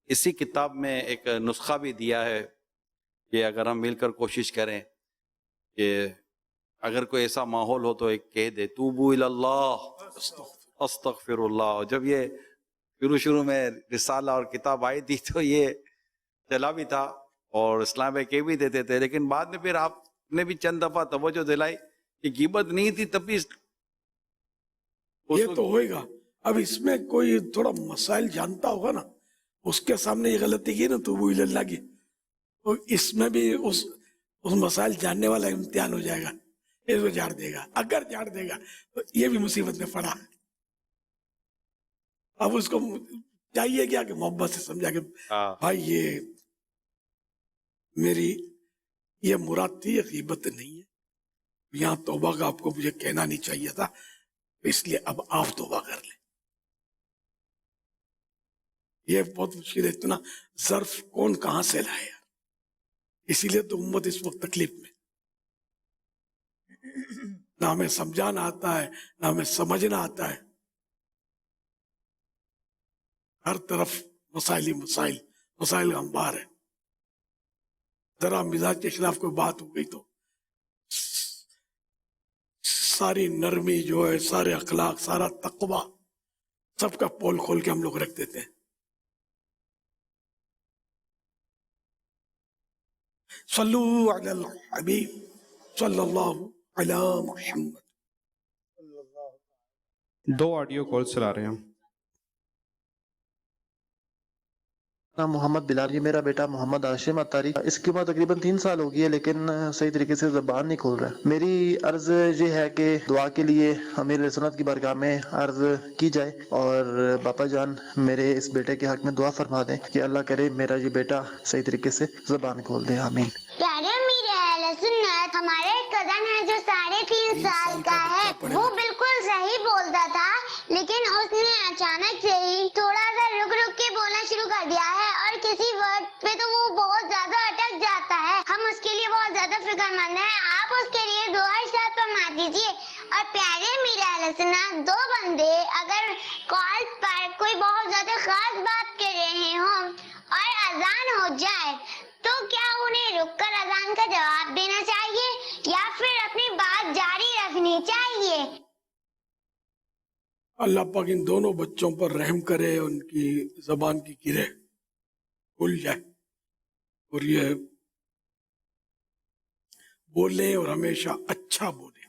اسی کتاب میں ایک نسخہ بھی دیا ہے کہ اگر ہم مل کر کوشش کریں کہ اگر کوئی ایسا ماحول ہو تو ایک کہہ دے توبو اللہ استغفر اللہ. جب یہ شروع میں رسالہ اور کتاب آئی تھی تو یہ چلا بھی تھا اور اسلام میں کہہ بھی دیتے تھے, لیکن بعد میں پھر آپ نے بھی چند دفعہ توجہ دلائی کہ غیبت نہیں تھی تب بھی یہ تو ہوئے گا. اب اس میں کوئی تھوڑا مسائل جانتا ہوگا نا, اس کے سامنے یہ غلطی کی نا توبو اللہ کی, تو اس میں بھی اس مسائل جاننے والا امتحان ہو جائے گا, اس کو جھاڑ دے گا. اگر جھاڑ دے گا تو یہ بھی مصیبت میں پڑا. اب اس کو چاہیے کیا کہ محبت سے سمجھا کہ بھائی یہ میری یہ مراد تھی, یہ غیبت نہیں ہے, یہاں توبہ کا آپ کو مجھے کہنا نہیں چاہیے تھا, اس لیے اب آپ توبہ کر لیں. یہ بہت مشکل ہے, اتنا ظرف کون کہاں سے لائے, اسی لیے تو امت اس وقت تکلیف میں, نہ ہمیں سمجھانا آتا ہے نہ ہمیں سمجھنا آتا ہے. ہر طرف مسائل ہی مسائل, مسائل کا انبار ہے. ذرا مزاج کے خلاف کوئی بات ہو گئی تو ساری نرمی جو ہے, سارے اخلاق, سارا تقوی, سب کا پول کھول کے ہم لوگ رکھ دیتے ہیں. صلو علی الحبیب صلی اللہ علی محمد. 2 آڈیو کال چلا رہے ہیں. نام محمد بلال, یہ میرا بیٹا محمد عاشم اتاری, اس کی عمر تقریباً 3 سال ہو گئی ہے لیکن صحیح طریقے سے زبان نہیں کھول رہا ہے. میری عرض یہ ہے کہ دعا کے لیے امیر سنت کی بارگاہ میں عرض کی جائے اور باپا جان میرے اس بیٹے کے حق میں دعا فرما دیں کہ اللہ کرے میرا یہ بیٹا صحیح طریقے سے زبان کھول دے. آمین. پیارے امیر اہل سنت, ہمارے ایک کزن ہے جو 3.5 سال کا ہے, وہ بالکل صحیح بولتا تھا لیکن اس نے اچانک سے ہی تھوڑا سا رک رک کے بولنا شروع کر دیا ہے اور کسی ورڈ پہ تو وہ بہت زیادہ اٹک جاتا ہے. ہم اس کے لیے بہت زیادہ فکر مند ہیں, آپ اس کے لیے دعا ارشاد فرما دیجیے. اور پیارے امیر اہل سنت, 2 بندے اگر کال پر کوئی بہت زیادہ خاص بات کر رہے ہوں اور اذان ہو جائے تو کیا انہیں رک کر اذان کا جواب دینا چاہیے یا پھر اپنی بات جاری رکھنی چاہیے؟ اللہ پاک ان دونوں بچوں پر رحم کرے, ان کی زبان کی گرہ کھل جائے اور یہ بولیں اور ہمیشہ اچھا بولیں,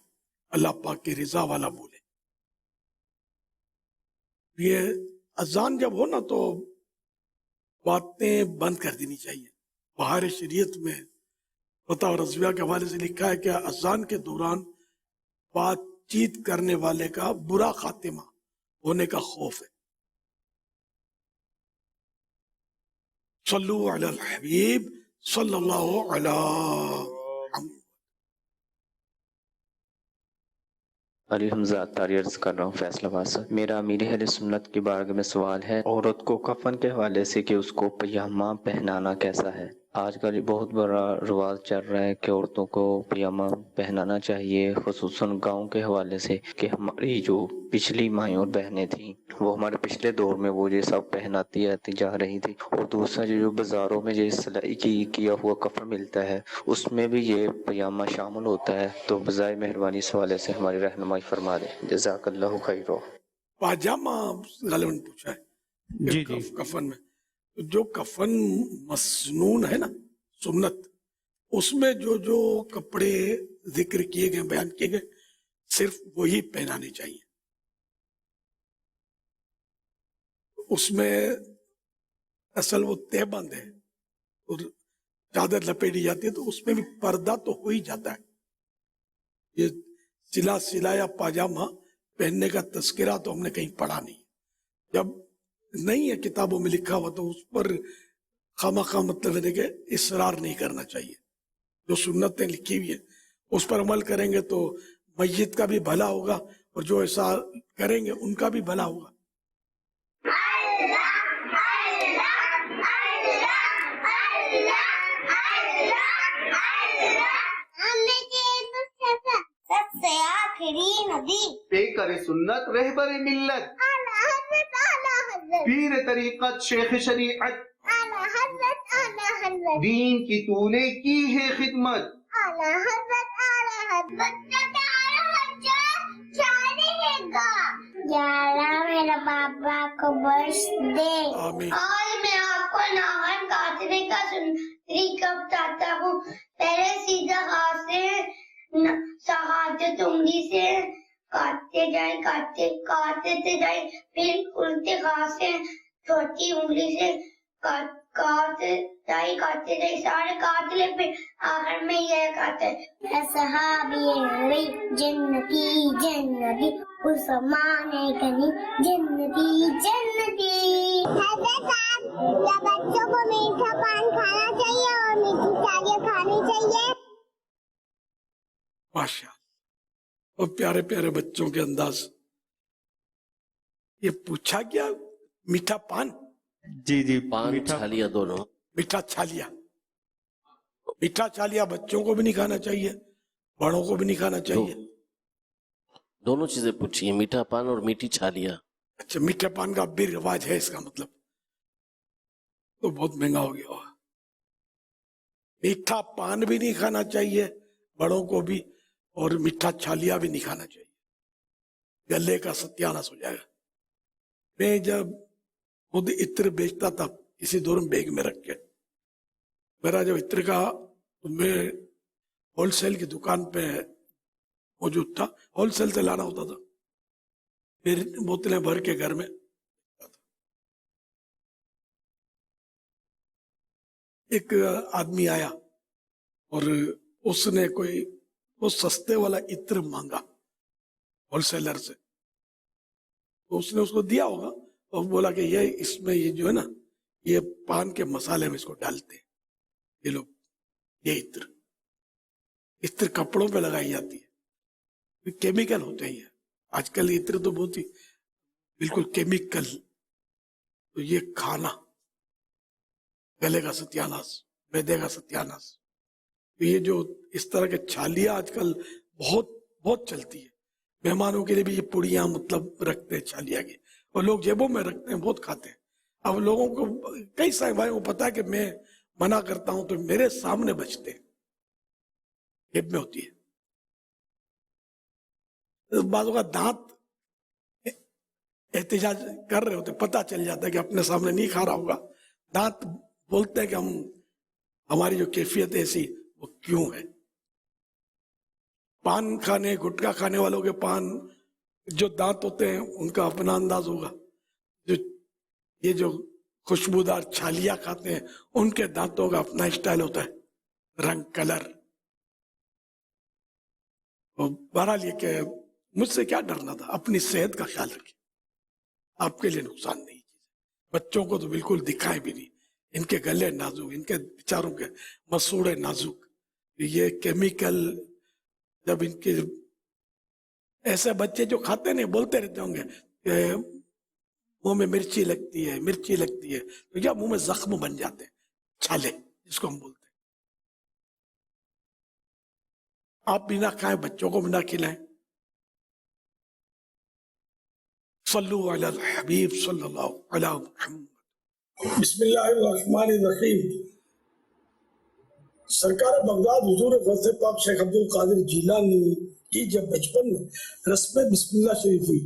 اللہ پاک کی رضا والا بولیں. یہ اذان جب ہو نا تو باتیں بند کر دینی چاہیے. بہار شریعت میں فتح و رضویہ کے حوالے سے لکھا ہے کہ اذان کے دوران بات چیت کرنے والے کا برا خاتمہ ہونے کا خوف ہے. صلو علی الحبیب صلی اللہ علی محمد. علی حمزہ اتاری عرض کر رہا ہوں فیصلہ آباد سے. میرا امیر اہل سنت کی بارگاہ میں سوال ہے عورت کو کفن کے حوالے سے کہ اس کو پیامہ پہنانا کیسا ہے. آج کل بہت بڑا رواج چل رہا ہے کہ عورتوں کو پیامہ پہنانا چاہیے, خصوصاً گاؤں کے حوالے سے کہ ہماری جو پچھلی مائیں اور بہنیں تھیں وہ ہمارے پچھلے دور میں وہ یہ سب پہناتی آتی جا رہی تھی. اور دوسرا جو بازاروں میں یہ سلائی کیا ہوا کپڑا ملتا ہے اس میں بھی یہ پیامہ شامل ہوتا ہے. تو بذائے مہربانی اس حوالے سے ہماری رہنمائی فرما دیں, جزاک اللہ خیر. پاجامہ غالباً پوچھا ہے جی کفن میں, جو کفن مسنون ہے نا سنت, اس میں جو کپڑے ذکر کیے گئے بیان کیے گئے صرف وہی پہنانے چاہیے. اس میں اصل وہ تہ بند ہے اور چادر لپیٹی جاتی ہے تو اس میں بھی پردہ تو ہو ہی جاتا ہے. یہ سلایا پاجامہ پہننے کا تذکرہ تو ہم نے کہیں پڑھا نہیں. جب نہیں ہے کتابوں میں لکھا ہوا تو اس پر خواہ مطلب ہے کہ اصرار نہیں کرنا چاہیے. جو سنتیں لکھی ہوئی ہیں اس پر عمل کریں گے تو میت کا بھی بھلا ہوگا اور جو ایسا کریں گے ان کا بھی بھلا ہوگا. سب سے آخری نبی پیکر سنت رہبر ملت پیر طریقت شیخ شریعت حضرت دین کی تو نے کی ہے خدمت. اعلی حضرت بچہ پیارا بچہ چاہے گا. یا اللہ میرا پاپا کو بخش دے. آج میں آپ کو ناول کاٹنے کا طریقہ بتاتا ہوں. پہلے سیدھا ہاتھ سے شہادت انگلی سے کاٹتے جائیں پھر الٹے ہاتھ سے چھوٹی انگلی سے کاٹتے جائیں سارے کاٹ لے. پھر آخر میں یہ کہتے ہیں صحابی جنتی جنتی عثمان غنی جنتی جنتی. حضرت صاحب کیا بچوں کو میٹھا پان کھانا چاہیے اور میٹھی چالیاں کھانی چاہیے؟ ماشاء اللہ. اور پیارے پیارے بچوں کے انداز. یہ پوچھا کیا میٹھا پان؟ جی پان چھالیا دونوں. میٹھا چھالیا. میٹھا چھالیا بچوں کو بھی نہیں کھانا چاہیے, بڑوں کو بھی نہیں کھانا چاہیے. دونوں چیزیں پوچھی ہیں, میٹھا پان اور میٹھی چھالیا. اچھا, میٹھے پان کا بھی رواج ہے, اس کا مطلب تو بہت مہنگا ہو گیا. میٹھا پان بھی نہیں کھانا چاہیے بڑوں کو بھی, اور میٹھا چھالیا بھی نہیں کھانا چاہیے. گلے کا ستیاناش ہو جائے گا. میں جب خود عطر بیچتا تھا کسی دور میں بیگ میں رکھ کے, میرا جب عطر کا تو میں ہول سیل کی دکان پہ موجود تھا, ہول سیل سے لانا ہوتا تھا, پھر بوتلیں بھر کے گھر میں. ایک آدمی آیا اور اس نے کوئی وہ سستے والا عطر مانگا ہول سیلر سے, تو اس نے اس کو دیا ہوگا اور بولا کہ یہ اس میں یہ جو ہے نا یہ پان کے مسالے میں اس کو ڈالتے ہیں یہ لوگ. یہ عطر کپڑوں پہ لگائی جاتی ہے, کیمیکل ہوتے ہیں. آج کل عطر تو بہت ہی بالکل کیمیکل. تو یہ کھانا گلے کا ستیاناش, میدے کا ستیاناش. یہ جو اس طرح کے چھالیاں آج کل بہت چلتی ہے. مہمانوں کے لیے بھی یہ پڑیاں مطلب رکھتے ہیں چھالیا کی, اور لوگ جیبوں میں رکھتے ہیں, بہت کھاتے ہیں. اب لوگوں کو کئی سارے بھائیوں کو پتا ہے کہ میں منع کرتا ہوں تو میرے سامنے بچتے ہیں, جیب میں ہوتی ہے. بعضوں کا دانت احتجاج کر رہے ہوتے, پتہ چل جاتا ہے کہ اپنے سامنے نہیں کھا رہا ہوگا, دانت بولتے ہیں کہ ہماری جو کیفیت ہے ایسی وہ کیوں ہے. پان کھانے گٹکا کھانے والوں کے پان جو دانت ہوتے ہیں ان کا اپنا انداز ہوگا, یہ جو خوشبودار چھالیاں کھاتے ہیں ان کے دانتوں کا اپنا اسٹائل ہوتا ہے, رنگ کلر. بہرحال یہ کہ مجھ سے کیا ڈرنا تھا, اپنی صحت کا خیال رکھیں, آپ کے لیے نقصان نہیں. بچوں کو تو بالکل دکھائیں بھی نہیں, ان کے گلے نازک, ان کے بیچاروں کے مسوڑے نازک. یہ کیمیکل جب ان کے ایسے بچے جو کھاتے نہیں بولتے رہتے ہوں گے کہ منہ میں مرچی لگتی ہے, تو یا منہ میں زخم بن جاتے ہیں, چھالے جس کو ہم بولتے ہیں. آپ بھی نہ کھائیں, بچوں کو بھی نہ کھلائیں. صلو علی الحبیب صلی اللہ علی محمد. بسم اللہ الرحمن الرحیم. سرکار بغداد حضور غوث پاک شیخ عبد القادر جیلانی کی جب بچپن میں رسم بسم اللہ شریف ہوئی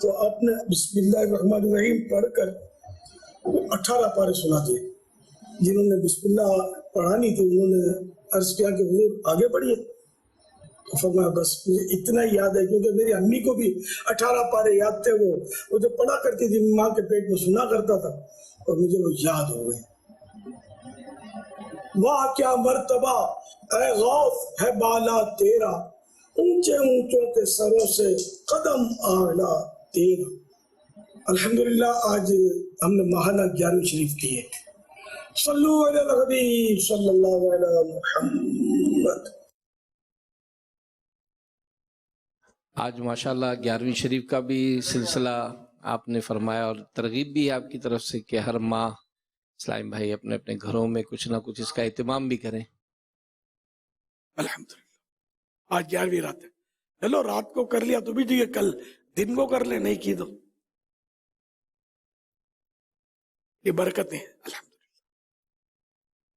تو آپ نے بسم اللہ الرحمن الرحیم پڑھ کر 18 پارے سنا دیے. جنہوں نے بسم اللہ پڑھانی تھی انہوں نے عرض کیا کہ حضور آگے بڑھیے. تو فرمایا بس مجھے اتنا ہی یاد ہے, کیونکہ میری امی کو بھی 18 پارے یاد تھے. وہ جو پڑھا کرتی تھی ماں کے پیٹ میں سنا کرتا تھا اور مجھے وہ یاد ہو گئے. واہ کیا مرتبہ اے غوث ہے بالا تیرا, اونچے اونچوں کے سروں سے قدم آلا تیرا. الحمدللہ آج ہم نے ماہانہ 11ویں شریف کی ہے. صلو علی الحبیب صلی اللہ علی محمد. آج ماشاءاللہ 11ویں شریف کا بھی سلسلہ آپ نے فرمایا, اور ترغیب بھی ہے آپ کی طرف سے کہ ہر ماہ اسلام بھائی اپنے اپنے گھروں میں کچھ نہ کچھ اس کا اہتمام بھی کریں. الحمدللہ آج 11ویں رات ہے. چلو رات کو کر لیا تو بھی ٹھیک ہے, کل دن کو کر لیں, نہیں کی تو یہ برکتیں ہیں. الحمدللہ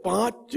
5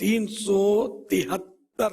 373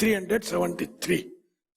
373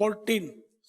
14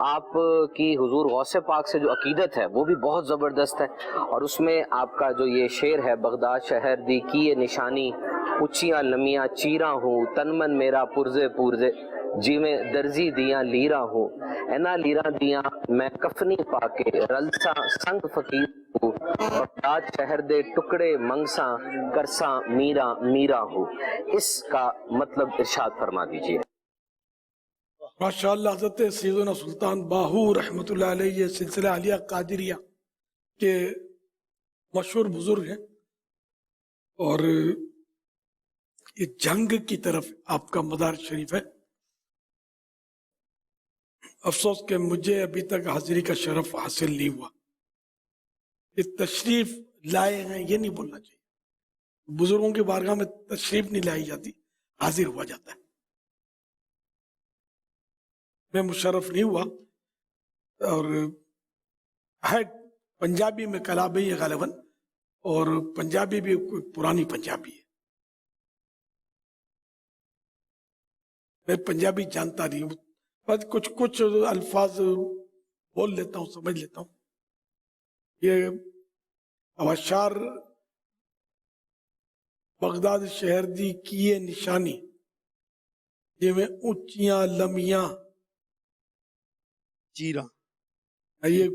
آپ کی حضور غوث پاک سے جو عقیدت ہے وہ بھی بہت زبردست ہے، اور اس میں آپ کا جو یہ شعر ہے، بغداد شہر دی کی یہ نشانی، اچیاں لمیاں چیراں ہوں، تن من میرا پرزے پورزے، جی میں درزی دیاں لیراں ہوں، اینا لیراں دیاں میں کفنی پا کے رلساں سنگ فقیر ہوں، بغداد شہر دے ٹکڑے منگساں کرساں میراں میراں ہوں. اس کا مطلب ارشاد فرما دیجیے. ماشاء اللہ. حضرت سیدنا سلطان باہو رحمۃ اللہ علیہ یہ سلسلہ عالیہ قادریہ کے مشہور بزرگ ہیں، اور یہ جنگ کی طرف آپ کا مدار شریف ہے. افسوس کہ مجھے ابھی تک حاضری کا شرف حاصل نہیں ہوا. یہ تشریف لائے ہیں یہ نہیں بولنا چاہیے. بزرگوں کی بارگاہ میں تشریف نہیں لائی جاتی، حاضر ہوا جاتا ہے. میں مشرف نہیں ہوا. اور ہے پنجابی میں کلابی ہے غالباً، اور پنجابی بھی کوئی پرانی پنجابی ہے. میں پنجابی جانتا نہیں ہوں، بس کچھ الفاظ بول لیتا ہوں، سمجھ لیتا ہوں. یہ اشعار بغداد شہر دی کیے نشانی، جی میں اونچیاں لمیاں چیراں. یہ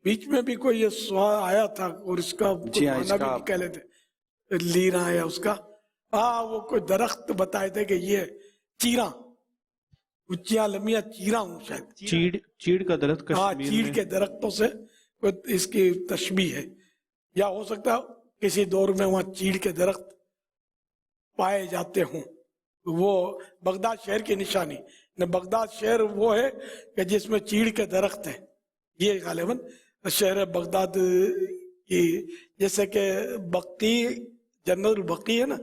بیچ میں بھی کوئی یہ سوال آیا تھا، اور اس کا معنی بھی کہہ لیتے لیراں ہے اس کا. وہ کوئی درخت بتائے تھے کہ یہ چیراں، اونچیاں لمیاں چیراں ہوں شاید. چیڑ کا درخت کشمیر چیڑ کے درختوں سے اس کی تشبیہ ہے، یا ہو سکتا ہے کسی دور میں وہاں چیڑ کے درخت پائے جاتے ہوں. وہ بغداد شہر کی نشانی. بغداد شہر وہ ہے کہ جس میں چیڑ کے درخت ہیں. یہ غالباً شہر بغداد کی، جیسے کہ بقی، جنت البقی ہے نا،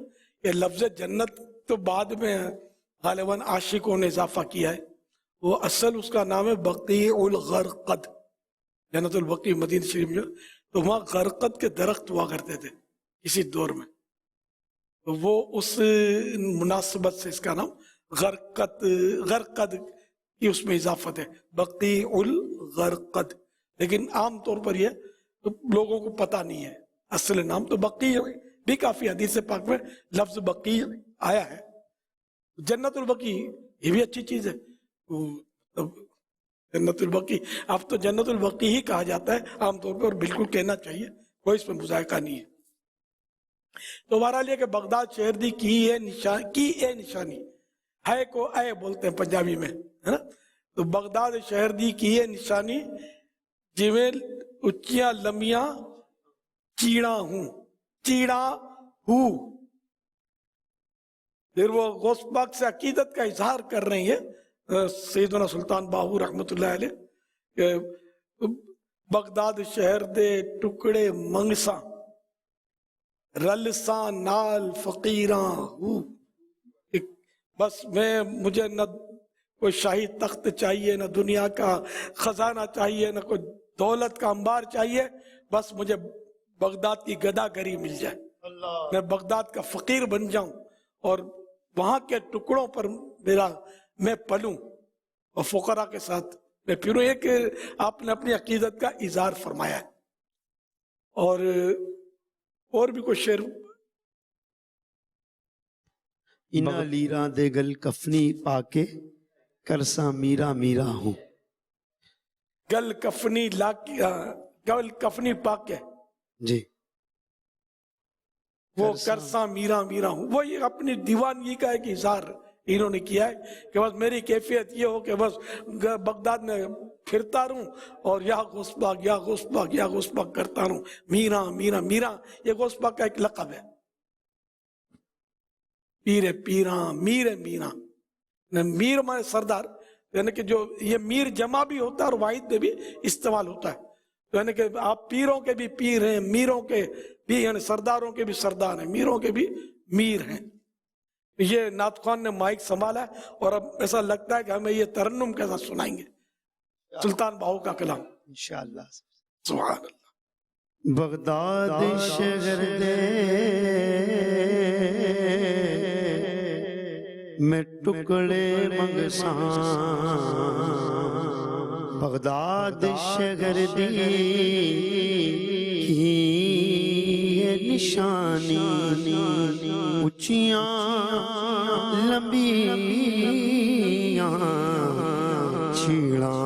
یہ لفظ جنت تو بعد میں غالباً عاشقوں نے اضافہ کیا ہے. وہ اصل اس کا نام ہے بقیع الغرقد. جنت البقی مدینہ شریف میں، تو وہاں غرقد کے درخت ہوا کرتے تھے کسی دور میں. وہ اس مناسبت سے اس کا نام غرقد کی اس میں اضافت ہے، بقیع الغرقد. لیکن عام طور پر یہ لوگوں کو پتہ نہیں ہے اصل نام. تو بقیع بھی کافی حدیث پاک میں لفظ بقیع آیا ہے. جنت البقی یہ بھی اچھی چیز ہے. جنت البقی، اب تو جنت البقی ہی کہا جاتا ہے عام طور پر، اور بالکل کہنا چاہیے، کوئی اس میں مذائقہ نہیں ہے. تو بہرحال یہ کہ بغداد شہر دی کی اے نشانی ہے کو اے بولتے ہیں پنجابی میں، ہے نا. تو بغداد شہر دی کی اے نشانی، جی میں اچیاں لمیاں چیڑاں ہوں، چیڑاں ہوں. پھر وہ غوث پاک سے عقیدت کا اظہار کر رہی ہے سیدنا سلطان باہو رحمۃ اللہ علیہ کہ بغداد شہر دے ٹکڑے منگساں رلساں نال فقیراں ہوں. بس مجھے نہ کوئی شاہی تخت چاہیے، نہ دنیا کا خزانہ چاہیے، نہ کوئی دولت کا انبار چاہیے. بس مجھے بغداد کی گدا گری مل جائے، میں بغداد کا فقیر بن جاؤں، اور وہاں کے ٹکڑوں پر میں پلوں، اور فقراء کے ساتھ میں پھروں. ایک آپ نے اپنی عقیدت کا اظہار فرمایا ہے. اور بھی کوئی شعر. انا لیراں دے گل کفنی پا کے کرساں میرا میرا ہوں. گل کفنی پا کے جی وہ کرساں میرا میرا ہوں. وہ یہ اپنی دیوانگی کا ایک اظہار انہوں نے کیا ہے کہ بس میری کیفیت یہ ہو کہ بس بغداد میں پھرتا رہوں، اور یا غوث پاک یا غوث پاک یا غوث پاک کرتا رہوں. میرا میرا میرا یہ غوث پاک کا ایک لقب ہے. پیر پیراں میر میراں، میر مانے سردار، یعنی کہ جو یہ میر جمع بھی ہوتا ہے اور واحد میں بھی استعمال ہوتا ہے. یعنی کہ آپ پیروں کے بھی پیر ہیں، میروں کے بھی، یعنی سرداروں کے بھی سردار ہیں، میروں کے بھی میر ہیں. یہ نعت خوان نے مائک سنبھالا ہے، اور اب ایسا لگتا ہے کہ ہمیں یہ ترنم کے ساتھ سنائیں گے سلطان باہو کا کلام انشاءاللہ. سبحان اللہ. بغداد شہر دے میں ٹکڑے منگساں بغداد شہر دی کی نشانی اونچیاں لمبیاں چھیڑاں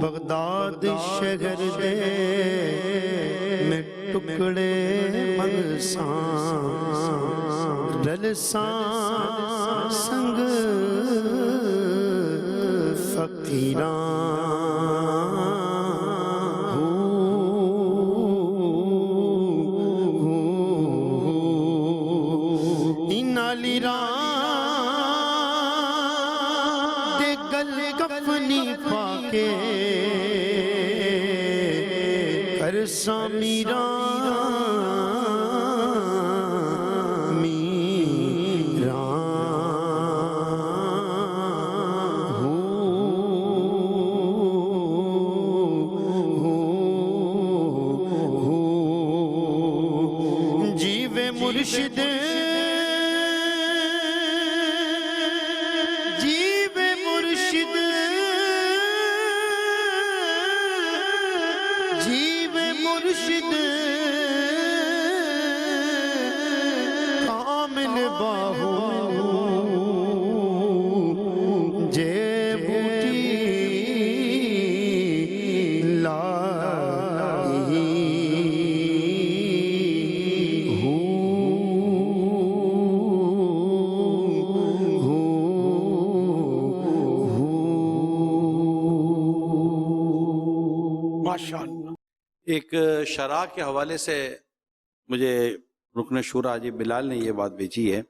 بغداد شہر دے میں ٹکڑے ملساں رلساں سنگ فقیراں نالی دے گل کفنی پاکے کرساں جیوے مرشد جیوے مرشد جیوے مرشد کامل باہو جے بوٹی لائی ماشاءاللہ. ایک شرح کے حوالے سے مجھے رکن شورا حاجی بلال نے یہ بات بھیجی ہے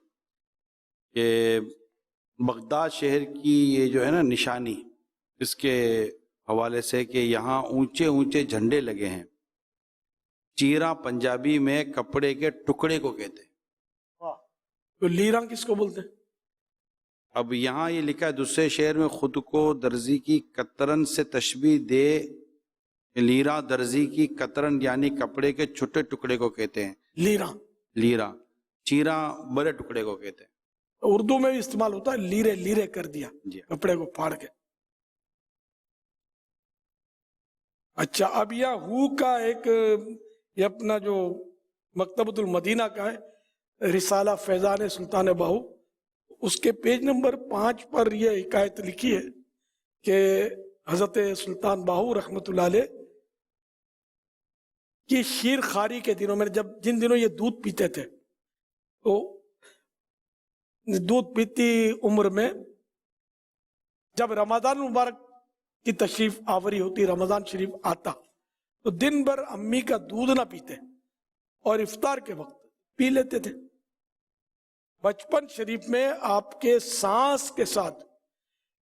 کہ بغداد شہر کی یہ جو ہے نا نشانی، اس کے حوالے سے کہ یہاں اونچے اونچے جھنڈے لگے ہیں. چیرا پنجابی میں کپڑے کے ٹکڑے کو کہتے ہیں. تو لیراں کس کو بولتے ہیں؟ اب یہاں یہ لکھا ہے دوسرے شہر میں خود کو درزی کی کترن سے تشبیہ دے، لیرا درزی کی کترن یعنی کپڑے کے چھوٹے ٹکڑے کو کہتے ہیں. لیراں لیرا. چیرا بڑے ٹکڑے کو کہتے ہیں. اردو میں بھی استعمال ہوتا ہے، لیرے لیرے کر دیا کپڑے کو پھاڑ کے. اچھا اب یہ ہو کا ایک یہ اپنا جو مکتبۃ المدینہ کا ہے رسالہ فیضان سلطان باہو، اس کے پیج نمبر 5 پر یہ حکایت لکھی ہے کہ حضرت سلطان باہو رحمۃ اللہ علیہ کی شیر خاری کے دنوں میں جن دنوں یہ دودھ پیتے تھے، تو دودھ پیتی عمر میں جب رمضان مبارک کی تشریف آوری ہوتی، رمضان شریف آتا، تو دن بھر امی کا دودھ نہ پیتے اور افطار کے وقت پی لیتے تھے. بچپن شریف میں آپ کے سانس کے ساتھ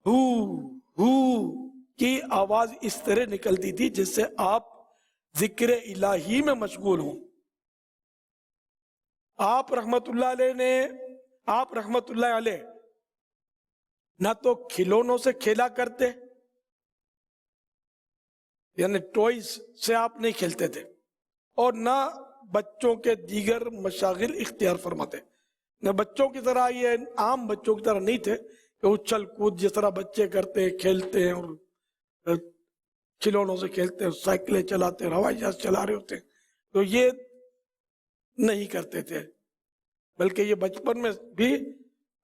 ہو ہو کی آواز اس طرح نکلتی تھی جس سے آپ ذکر الہی میں مشغول ہوں. آپ رحمت اللہ علیہ نہ تو کھلونوں سے کھیلا کرتے، یعنی ٹوائز سے آپ نہیں کھیلتے تھے، اور نہ بچوں کے دیگر مشاغل اختیار فرماتے. نہ بچوں کی طرح، یہ عام بچوں کی طرح نہیں تھے کہ اچھل کود جس طرح بچے کرتے ہیں، کھیلتے ہیں اور کھلونوں سے کھیلتے ہیں، سائیکلیں چلاتے ہیں، ہوائی جہاز چلا رہے ہوتے ہیں، تو یہ نہیں کرتے تھے. بلکہ یہ بچپن میں بھی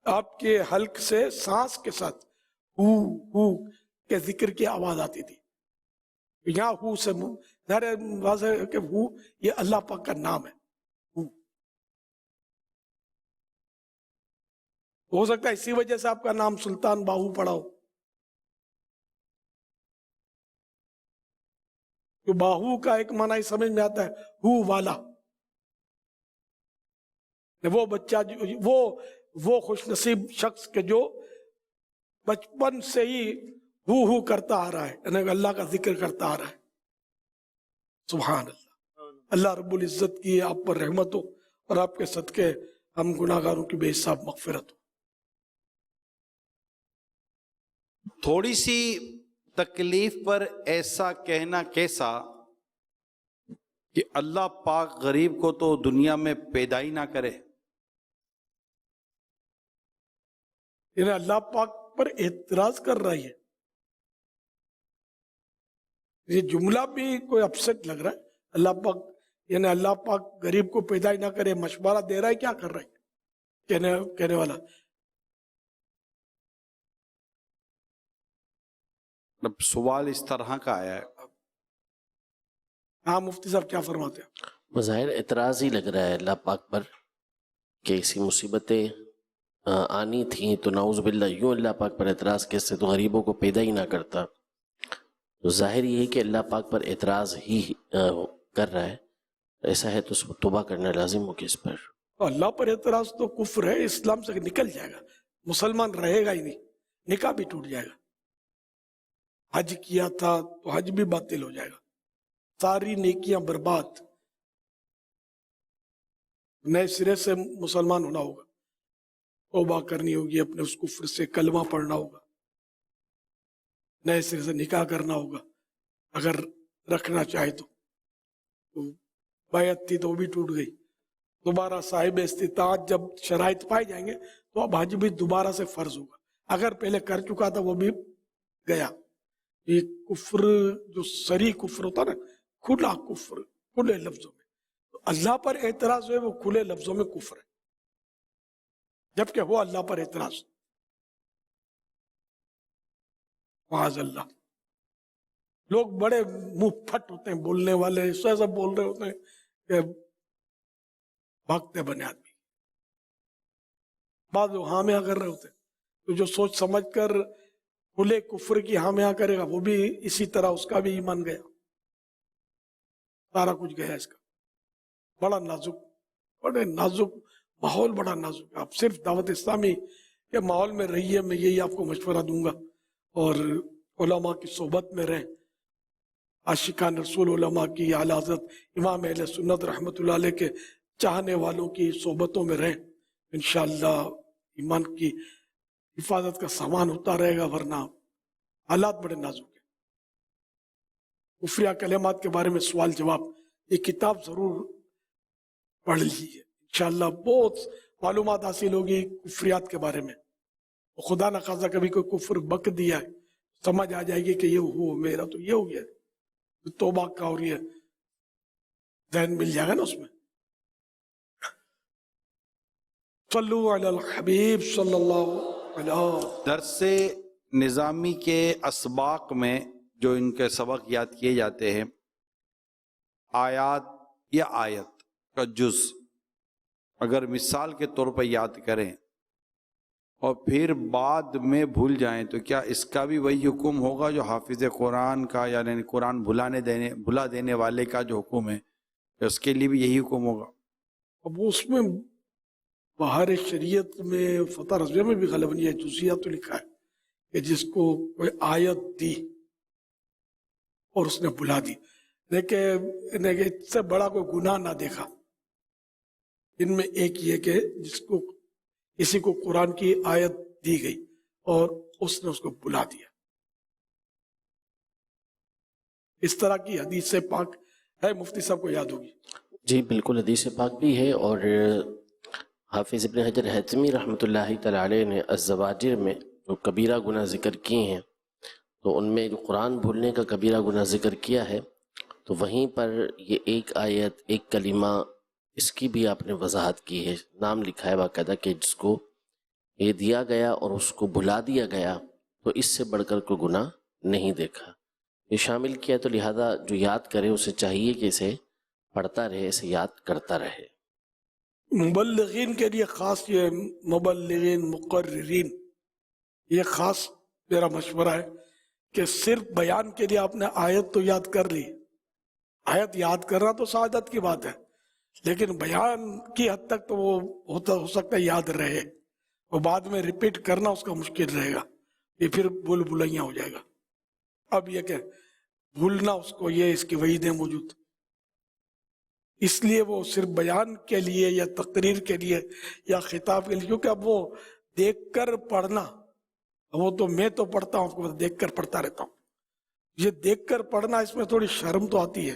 آپ کے حلق سے سانس کے ساتھ ہو ہو کے ذکر کی آواز آتی تھی. یہاں ہو سے ظاہر واضح ہے کہ ہو یہ اللہ پاک کا نام ہے. ہو سکتا ہے اسی وجہ سے آپ کا نام سلطان باہو پڑا ہو. باہو کا ایک معنی سمجھ میں آتا ہے ہو والا، وہ بچہ وہ خوش نصیب شخص کے جو بچپن سے ہی ہو کرتا آ رہا ہے، یعنی اللہ کا ذکر کرتا آ رہا ہے. سبحان اللہ. اللہ رب العزت کی آپ پر رحمت ہو اور آپ کے صدقے ہم گناہگاروں کی بے حساب مغفرت ہو. تھوڑی سی تکلیف پر ایسا کہنا کیسا کہ اللہ پاک غریب کو تو دنیا میں پیدا ہی نہ کرے. یعنی اللہ پاک پر اعتراض کر رہی ہے. یہ جملہ بھی کوئی اپسٹ لگ رہا ہے. اللہ پاک یعنی اللہ پاک غریب کو پیدا ہی نہ کرے مشورہ دے رہا ہے, کیا کر رہا ہے کہنے والا؟ سوال اس طرح کا آیا ہے. ہاں مفتی صاحب کیا فرماتے ہیں؟ بظاہر اعتراض ہی لگ رہا ہے اللہ پاک پر کہ ایسی مصیبتیں آنی تھیں تو نعوذ باللہ یوں اللہ پاک پر اعتراض کیسے تو غریبوں کو پیدا ہی نہ کرتا. تو ظاہر یہ ہے کہ اللہ پاک پر اعتراض ہی کر رہا ہے. ایسا ہے تو اس کو توبہ کرنا لازم ہو کہ اس پر. تو اللہ پر اعتراض تو کفر ہے, اسلام سے نکل جائے گا, مسلمان رہے گا ہی نہیں, نکاح بھی ٹوٹ جائے گا. حج کیا تھا تو حج بھی باطل ہو جائے گا, ساری نیکیاں برباد. نئے سرے سے مسلمان ہونا ہوگا, توبہ کرنی ہوگی, اپنے اس کفر سے کلمہ پڑھنا ہوگا, نئے سرے سے نکاح کرنا ہوگا اگر رکھنا چاہے تو. بیعت تھی تو وہ بھی ٹوٹ گئی. دوبارہ صاحب استطاعت جب شرائط پائے جائیں گے تو اب حج بھی دوبارہ سے فرض ہوگا. اگر پہلے کر چکا تھا وہ بھی گیا. یہ کفر جو صریح کفر ہوتا نا, کھلا کفر کھلے لفظوں میں, تو اللہ پر اعتراض ہوئے وہ کھلے لفظوں میں کفر ہے, جبکہ وہ اللہ پر اعتراض معاذ اللہ. لوگ بڑے منہ پھٹ ہوتے ہیں بولنے والے, ایسا بول رہے ہوتے ہیں کہ بھاگتے بنے آدمی. بعض لوگ ہاں میں کر رہے ہوتے ہیں, تو جو سوچ سمجھ کر کھلے کفر کی ہاں میں کرے گا وہ بھی اسی طرح اس کا بھی ایمان گیا, سارا کچھ گیا اس کا. بڑا نازک, بڑے نازک ماحول, بڑا نازک. آپ صرف دعوت اسلامی کے ماحول میں رہیے, میں یہی آپ کو مشورہ دوں گا, اور علماء کی صحبت میں رہیں, عاشقان رسول علماء کی, اعلی حضرت امام اہل سنت رحمۃ اللہ علیہ کے چاہنے والوں کی صحبتوں میں رہیں. انشاءاللہ ایمان کی حفاظت کا سامان ہوتا رہے گا, ورنہ حالات بڑے نازک ہیں. کفریہ کلمات کے بارے میں سوال جواب, یہ کتاب ضرور پڑھ لیجیے, انشاءاللہ بہت معلومات حاصل ہوگی کفریات کے بارے میں. خدا نخواستہ کبھی کوئی کفر بک دیا ہے, سمجھ آ جائے گی کہ یہ ہو میرا تو یہ ہو گیا, توبہ کا, اور یہ ذہن مل جائے گا نا اس میں. صلو علی الحبیب صلی اللہ علیہ. درس نظامی کے اسباق میں جو ان کے سبق یاد کیے جاتے ہیں, آیات یا آیت کا جز اگر مثال کے طور پر یاد کریں اور پھر بعد میں بھول جائیں تو کیا اس کا بھی وہی حکم ہوگا جو حافظ قرآن کا, یعنی قرآن بھلا دینے والے کا جو حکم ہے, اس کے لیے بھی یہی حکم ہوگا؟ اب اس میں بہار شریعت میں فتح رضویہ میں بھی غالباً یہ جزیات تو لکھا ہے کہ جس کو کوئی آیت دی اور اس نے بھلا دی, لیکن اس سے بڑا کوئی گناہ نہ دیکھا. ان میں ایک یہ کہ جس کو کسی کو قرآن کی آیت دی گئی اور اس نے اس کو بھلا دیا. اس طرح کی حدیث پاک ہے, مفتی صاحب کو یاد ہوگی. جی بالکل, حدیث پاک بھی ہے, اور حافظ ابن حجر حتمی رحمۃ اللہ تعالی علیہ نے الزواجر میں جو کبیرہ گناہ ذکر کیے ہیں, تو ان میں جو قرآن بھولنے کا کبیرہ گناہ ذکر کیا ہے, تو وہیں پر یہ ایک آیت ایک کلمہ اس کی بھی آپ نے وضاحت کی ہے, نام لکھا ہے باقاعدہ کہ جس کو یہ دیا گیا اور اس کو بھلا دیا گیا تو اس سے بڑھ کر کوئی گناہ نہیں دیکھا. یہ شامل کیا, تو لہذا جو یاد کرے اسے چاہیے کہ اسے پڑھتا رہے, اسے یاد کرتا رہے. مبلغین کے لیے خاص, یہ مبلغین مقررین, یہ خاص میرا مشورہ ہے کہ صرف بیان کے لیے آپ نے آیت تو یاد کر لی, آیت یاد کرنا تو سعادت کی بات ہے, لیکن بیان کی حد تک تو وہ ہو سکتا ہے یاد رہے, وہ بعد میں ریپیٹ کرنا اس کا مشکل رہے گا, یہ پھر بھول بھلائیاں ہو جائے گا. اب یہ کہ بھولنا اس کو, یہ اس کی وعیدیں موجود, اس لیے وہ صرف بیان کے لیے یا تقریر کے لیے یا خطاب کے لیے, کیونکہ اب وہ دیکھ کر پڑھنا, وہ تو میں تو پڑھتا ہوں, آپ کو دیکھ کر پڑھتا رہتا ہوں, یہ دیکھ کر پڑھنا اس میں تھوڑی شرم تو آتی ہے,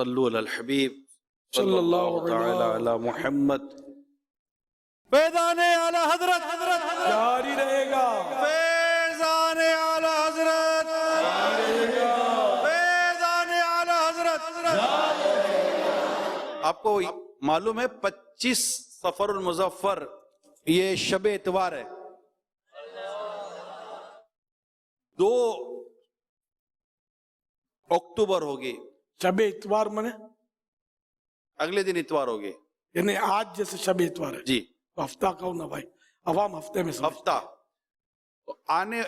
صلو علی الحبیب صلی اللہ تعالی علی محمد. فیضان اعلی حضرت جاری رہے گا. فیضان اعلی حضرت فیضان اعلی حضرت. آپ کو معلوم ہے 25 صفر المظفر یہ شب اتوار ہے. 2 اکتوبر ہوگی. شب اتوار منے اگلے دن اتوار ہوگی. یعنی آج جیسے شب اتوار ہے جی. تو ہفتہ کہو نا بھائی, عوام ہفتے میں سمجھتے. ہفتہ آنے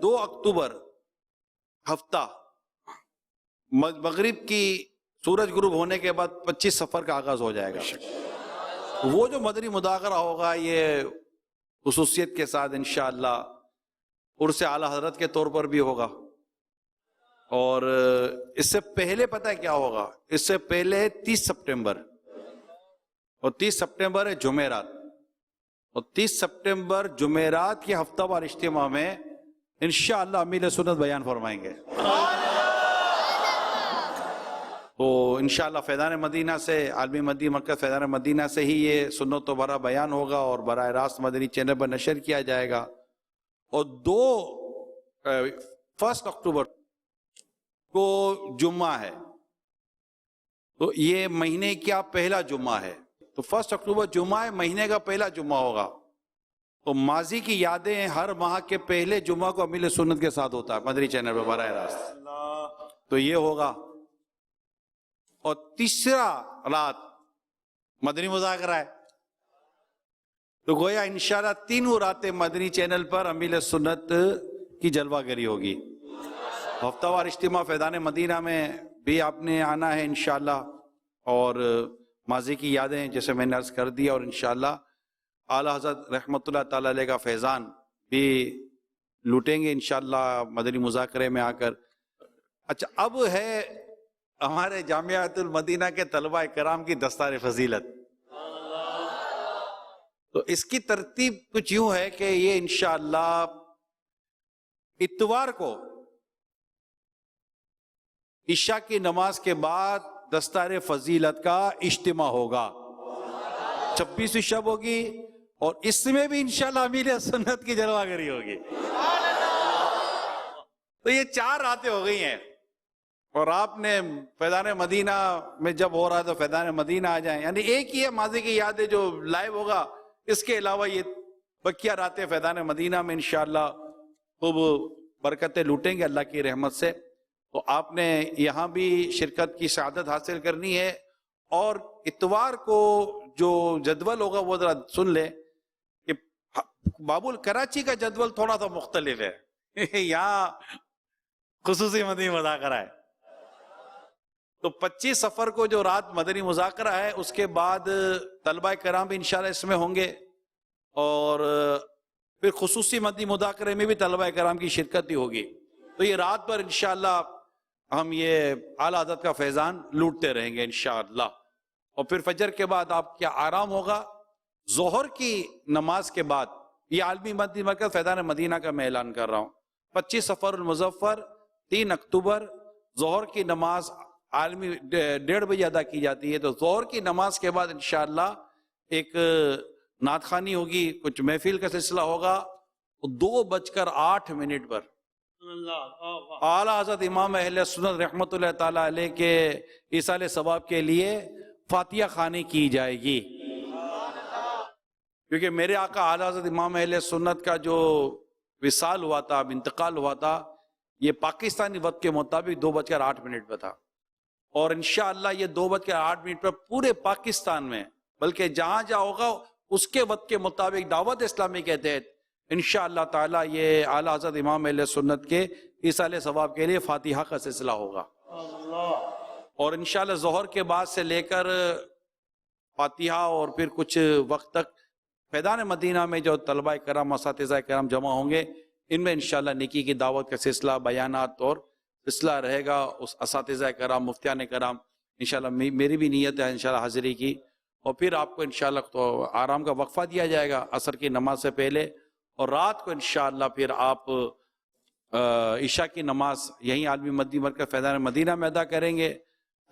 2 اکتوبر ہفتہ مغرب کی سورج غروب ہونے کے بعد 25 صفر کا آغاز ہو جائے گا. وہ جو مدنی مذاکرہ ہوگا یہ خصوصیت کے ساتھ انشاءاللہ عرس اعلی حضرت کے طور پر بھی ہوگا. اور اس سے پہلے پتہ ہے کیا ہوگا؟ اس سے پہلے 30 سپٹمبر اور 30 سپٹمبر ہے جمعرات, اور 30 سپٹمبر جمعرات کے ہفتہ وار اجتماع میں انشاءاللہ امیر سنت بیان فرمائیں گے. تو انشاءاللہ فیضان مدینہ سے, عالمی مدنی مرکز فیضان مدینہ سے ہی یہ سنت و برا بیان ہوگا اور براہ راست مدنی چینل پر نشر کیا جائے گا. اور 1 اکتوبر کو جمعہ ہے, تو یہ مہینے کا پہلا جمعہ ہے. تو 1 اکتوبر جمعہ ہے, مہینے کا پہلا جمعہ ہوگا. تو ماضی کی یادیں ہر ماہ کے پہلے جمعہ کو امیر سنت کے ساتھ ہوتا ہے مدنی چینل پر براہ راست. تو یہ ہوگا. اور تیسرا رات مدنی مذاکرہ ہے. تو گویا انشاءاللہ تینوں راتیں مدنی چینل پر امیر سنت کی جلوہ گری ہوگی. ہفتہ وار اجتماع فیضان مدینہ میں بھی آپ نے آنا ہے انشاءاللہ, اور ماضی کی یادیں جیسے میں نے عرض کر دیا, اور انشاءاللہ اعلیٰ حضرت رحمت اللہ تعالی علیہ کا فیضان بھی لوٹیں گے انشاءاللہ مدنی مذاکرے میں آ کر. اچھا, اب ہے ہمارے جامعۃ المدینہ کے طلبہ کرام کی دستار فضیلت. تو اس کی ترتیب کچھ یوں ہے کہ یہ انشاءاللہ اتوار کو عشاء کی نماز کے بعد دستار فضیلت کا اجتماع ہوگا. 26ویں شب ہوگی, اور اس میں بھی انشاءاللہ امیر سنت کی جلوہ گری ہوگی. تو یہ 4 راتیں ہو گئی ہیں. اور آپ نے فیضان مدینہ میں جب ہو رہا ہے تو فیضان مدینہ آ جائیں. یعنی ایک ہی ہے ماضی کی یادیں جو لائیو ہوگا, اس کے علاوہ یہ بقیہ راتیں فیضان مدینہ میں انشاءاللہ خوب برکتیں لوٹیں گے اللہ کی رحمت سے. تو آپ نے یہاں بھی شرکت کی سعادت حاصل کرنی ہے. اور اتوار کو جو جدول ہوگا وہ ذرا سن لے کہ بابل کراچی کا جدول تھوڑا سا مختلف ہے. یہاں خصوصی مدنی مذاکرہ ہے. تو 25 صفر کو جو رات مدنی مذاکرہ ہے, اس کے بعد طلبہ کرام بھی انشاءاللہ اس میں ہوں گے, اور پھر خصوصی مدنی مذاکرے میں بھی طلبہ کرام کی شرکت بھی ہوگی. تو یہ رات پر انشاءاللہ ہم یہ اعلیٰ حضرت کا فیضان لوٹتے رہیں گے انشاءاللہ. اور پھر فجر کے بعد آپ کیا آرام ہوگا. ظہر کی نماز کے بعد, یہ عالمی مدنی مرکز فیضان مدینہ کا میں اعلان کر رہا ہوں, 25 صفر المظفر 3 اکتوبر ظہر کی نماز عالمی 1:30 بجے ادا کی جاتی ہے. تو ظہر کی نماز کے بعد انشاءاللہ ایک نعت خوانی ہوگی, کچھ محفل کا سلسلہ ہوگا. 2:08 پر اعلیٰ حضرت امام اہل سنت رحمت اللہ تعالی علیہ کے ایصال ثواب کے لیے فاتحہ خوانی کی جائے گی. کیونکہ میرے آقا اعلیٰ حضرت امام اہل سنت کا جو وصال ہوا تھا, انتقال ہوا تھا, یہ پاکستانی وقت کے مطابق 2:08 پہ تھا. اور انشاءاللہ یہ 2:08 پر پورے پاکستان میں, بلکہ جہاں جہاں ہوگا اس کے وقت کے مطابق دعوت اسلامی کے تحت انشاءاللہ تعالی یہ اعلیٰ حضرت امام اہل سنت کے ایصال ثواب کے لیے فاتحہ کا سلسلہ ہوگا. اور انشاءاللہ ظہر کے بعد سے لے کر فاتحہ اور پھر کچھ وقت تک فیضان مدینہ میں جو طلبہ کرام اساتذہ کرام جمع ہوں گے, ان میں انشاءاللہ نیکی کی دعوت کا سلسلہ, بیانات اور سلسلہ رہے گا. اس اساتذہ کرام, مفتیان کرام, انشاءاللہ میری بھی نیت ہے انشاءاللہ حاضری کی. اور پھر آپ کو انشاءاللہ تو آرام کا وقفہ دیا جائے گا عصر کی نماز سے پہلے, اور رات کو انشاءاللہ پھر آپ عشاء کی نماز یہیں عالمی مدنی مرکز فیضان مدینہ میں ادا کریں گے.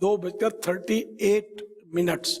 2:38।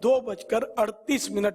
2:38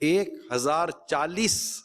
1040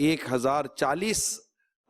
1040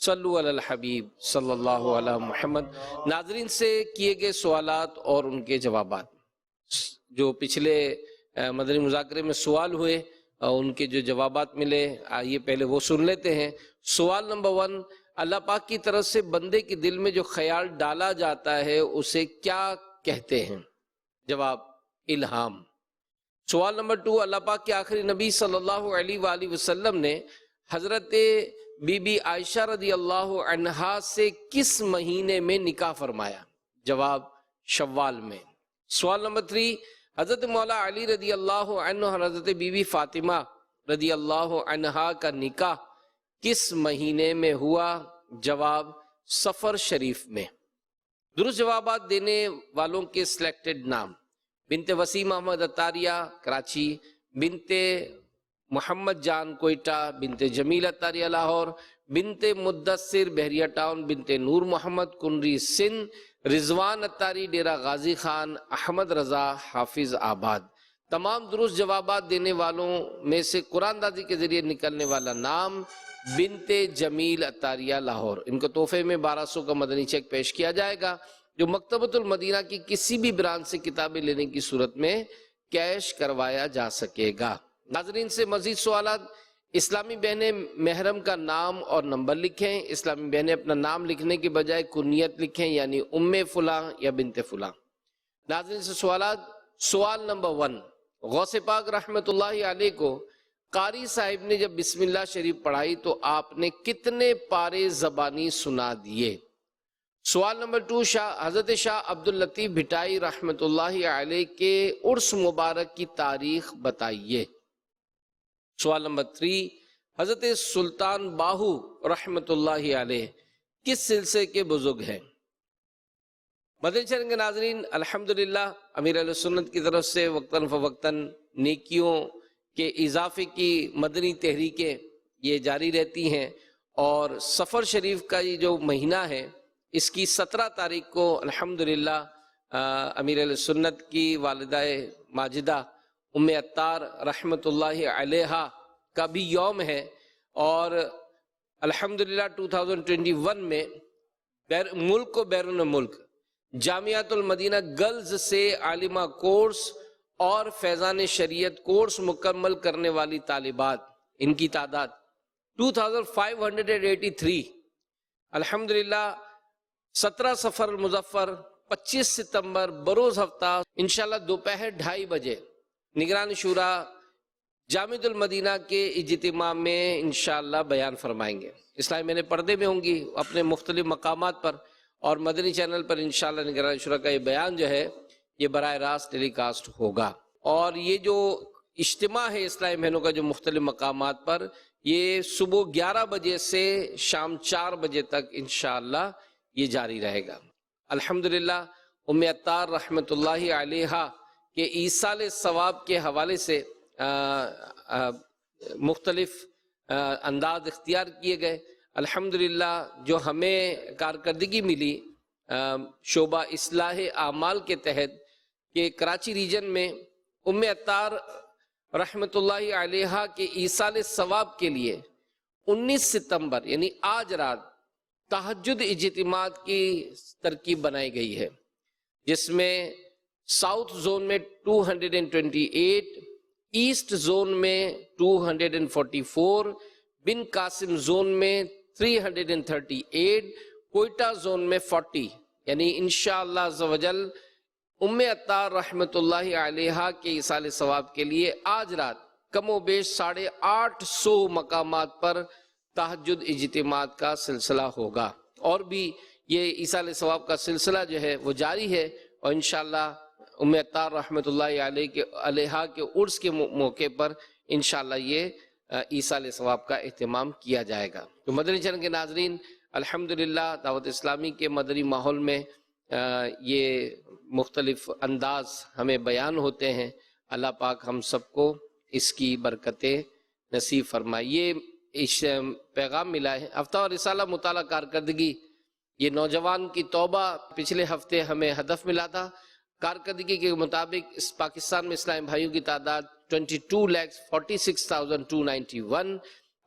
صلو علی الحبیب صلی اللہ علیہ محمد۔ ناظرین سے کیے گئے سوالات اور ان کے جوابات، جو پچھلے مدنی مذاکرے میں سوال ہوئے ان کے جو جوابات ملے، آئیے پہلے وہ سن لیتے ہیں۔ سوال نمبر 1، اللہ پاک کی طرف سے بندے کے دل میں جو خیال ڈالا جاتا ہے اسے کیا کہتے ہیں؟ جواب، الہام۔ سوال نمبر 2، اللہ پاک کے آخری نبی صلی اللہ علیہ وآلہ وسلم نے حضرت بی بی عائشہ رضی اللہ عنہا سے کس مہینے میں نکاح فرمایا؟ جواب، شوال میں۔ سوال نمبر 3، حضرت مولا علی رضی اللہ عنہ اور حضرت بی بی فاطمہ رضی اللہ عنہا کا نکاح کس مہینے میں ہوا؟ جواب، صفر شریف میں۔ درست جوابات دینے والوں کے سلیکٹڈ نام: بنت وسیم احمد اتاریہ کراچی، بنت محمد جان کوئٹہ، بنت جمیل اتاریہ لاہور، بنت مدثر بحریہ ٹاؤن، بنت نور محمد کنری سندھ، رضوان اتاری ڈیرہ غازی خان، احمد رضا حافظ آباد۔ تمام درست جوابات دینے والوں میں سے قرآن دازی کے ذریعے نکلنے والا نام بنت جمیل اتاریہ لاہور۔ ان کو تحفے میں 1200 کا مدنی چیک پیش کیا جائے گا، جو مکتبۃ المدینہ کی کسی بھی برانچ سے کتابیں لینے کی صورت میں کیش کروایا جا سکے گا۔ ناظرین سے مزید سوالات: اسلامی بہنیں محرم کا نام اور نمبر لکھیں۔ اسلامی بہنیں اپنا نام لکھنے کے بجائے کنیت لکھیں، یعنی ام فلاں یا بنت فلاں۔ ناظرین سے سوالات: سوال نمبر 1، غوث پاک رحمت اللہ علیہ کو قاری صاحب نے جب بسم اللہ شریف پڑھائی تو آپ نے کتنے پارے زبانی سنا دیے؟ سوال نمبر 2، حضرت شاہ عبداللطیف بھٹائی رحمت اللہ علیہ کے عرس مبارک کی تاریخ بتائیے۔ سوال نمبر 3، حضرت سلطان باہو رحمت اللہ علیہ کس سلسلے کے بزرگ ہیں؟ مدنی چینل کے ناظرین، الحمدللہ امیر اہل سنت کی طرف سے وقتاً فوقتاً نیکیوں کے اضافے کی مدنی تحریکیں یہ جاری رہتی ہیں، اور سفر شریف کا یہ جو مہینہ ہے اس کی 17 تاریخ کو الحمدللہ امیر اہل سنت کی والدہ ماجدہ ام عطار رحمت اللہ علیہا کا بھی یوم ہے، اور الحمدللہ 2021 میں ملک و بیرون ملک جامعۃ المدینہ گرلز سے عالمہ کورس اور فیضان شریعت کورس مکمل کرنے والی طالبات، ان کی تعداد 2583۔ الحمدللہ 17 سفر المظفر 25 ستمبر بروز ہفتہ انشاءاللہ دوپہر 2:30 بجے نگران شورا جامعۃ المدینہ کے اجتماع میں انشاءاللہ بیان فرمائیں گے۔ اسلامی میں نے پردے میں ہوں گی اپنے مختلف مقامات پر، اور مدنی چینل پر انشاءاللہ نگران شورا کا یہ بیان جو ہے یہ براہ راست ٹیلی کاسٹ ہوگا۔ اور یہ جو اجتماع ہے اسلامی بہنوں کا جو مختلف مقامات پر، یہ صبح 11 بجے سے شام 4 بجے تک انشاءاللہ یہ جاری رہے گا۔ الحمدللہ ام عطار رحمت اللہ علیہا کہ ایصال ثواب کے حوالے سے مختلف انداز اختیار کیے گئے۔ الحمدللہ جو ہمیں کارکردگی ملی شعبہ اصلاح اعمال کے تحت کہ کراچی ریجن میں ام عطار رحمت اللہ علیہا کے ایصال ثواب کے لیے 19 ستمبر یعنی آج رات تہجد اجتماعات کی ترکیب بنائی گئی ہے، جس میں ساؤتھ زون میں 228، ایسٹ زون میں 244، بن قاسم زون میں 338، کوئٹہ زون میں 40، یعنی انشاءاللہ عز و جل ام عطار رحمت اللہ علیہا کے ایصال ثواب کے لیے آج رات کم و بیش 850 مقامات پر تہجد اجتماعات کا سلسلہ ہوگا، اور بھی یہ ایصال ثواب کا سلسلہ جو ہے وہ جاری ہے، اور انشاءاللہ ام عطار رحمت اللہ علیہا کے عرس کے موقع پر انشاءاللہ یہ ایصال ثواب کا اہتمام کیا جائے گا۔ تو مدنی چینل کے ناظرین، الحمدللہ دعوت اسلامی کے مدنی ماحول میں یہ مختلف انداز ہمیں بیان ہوتے ہیں۔ اللہ پاک ہم سب کو اس کی برکتیں نصیب فرمائے۔ یہ پیغام ملا ہے ہفتہ اور رسالہ مطالعہ کارکردگی، یہ نوجوان کی توبہ پچھلے ہفتے ہمیں ہدف ملا تھا۔ کارکردگی کے مطابق اس پاکستان میں اسلامی بھائیوں کی تعداد 22,46,291،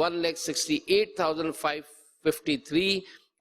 1,68,553,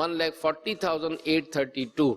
1,40,832,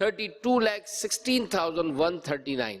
32,16,139।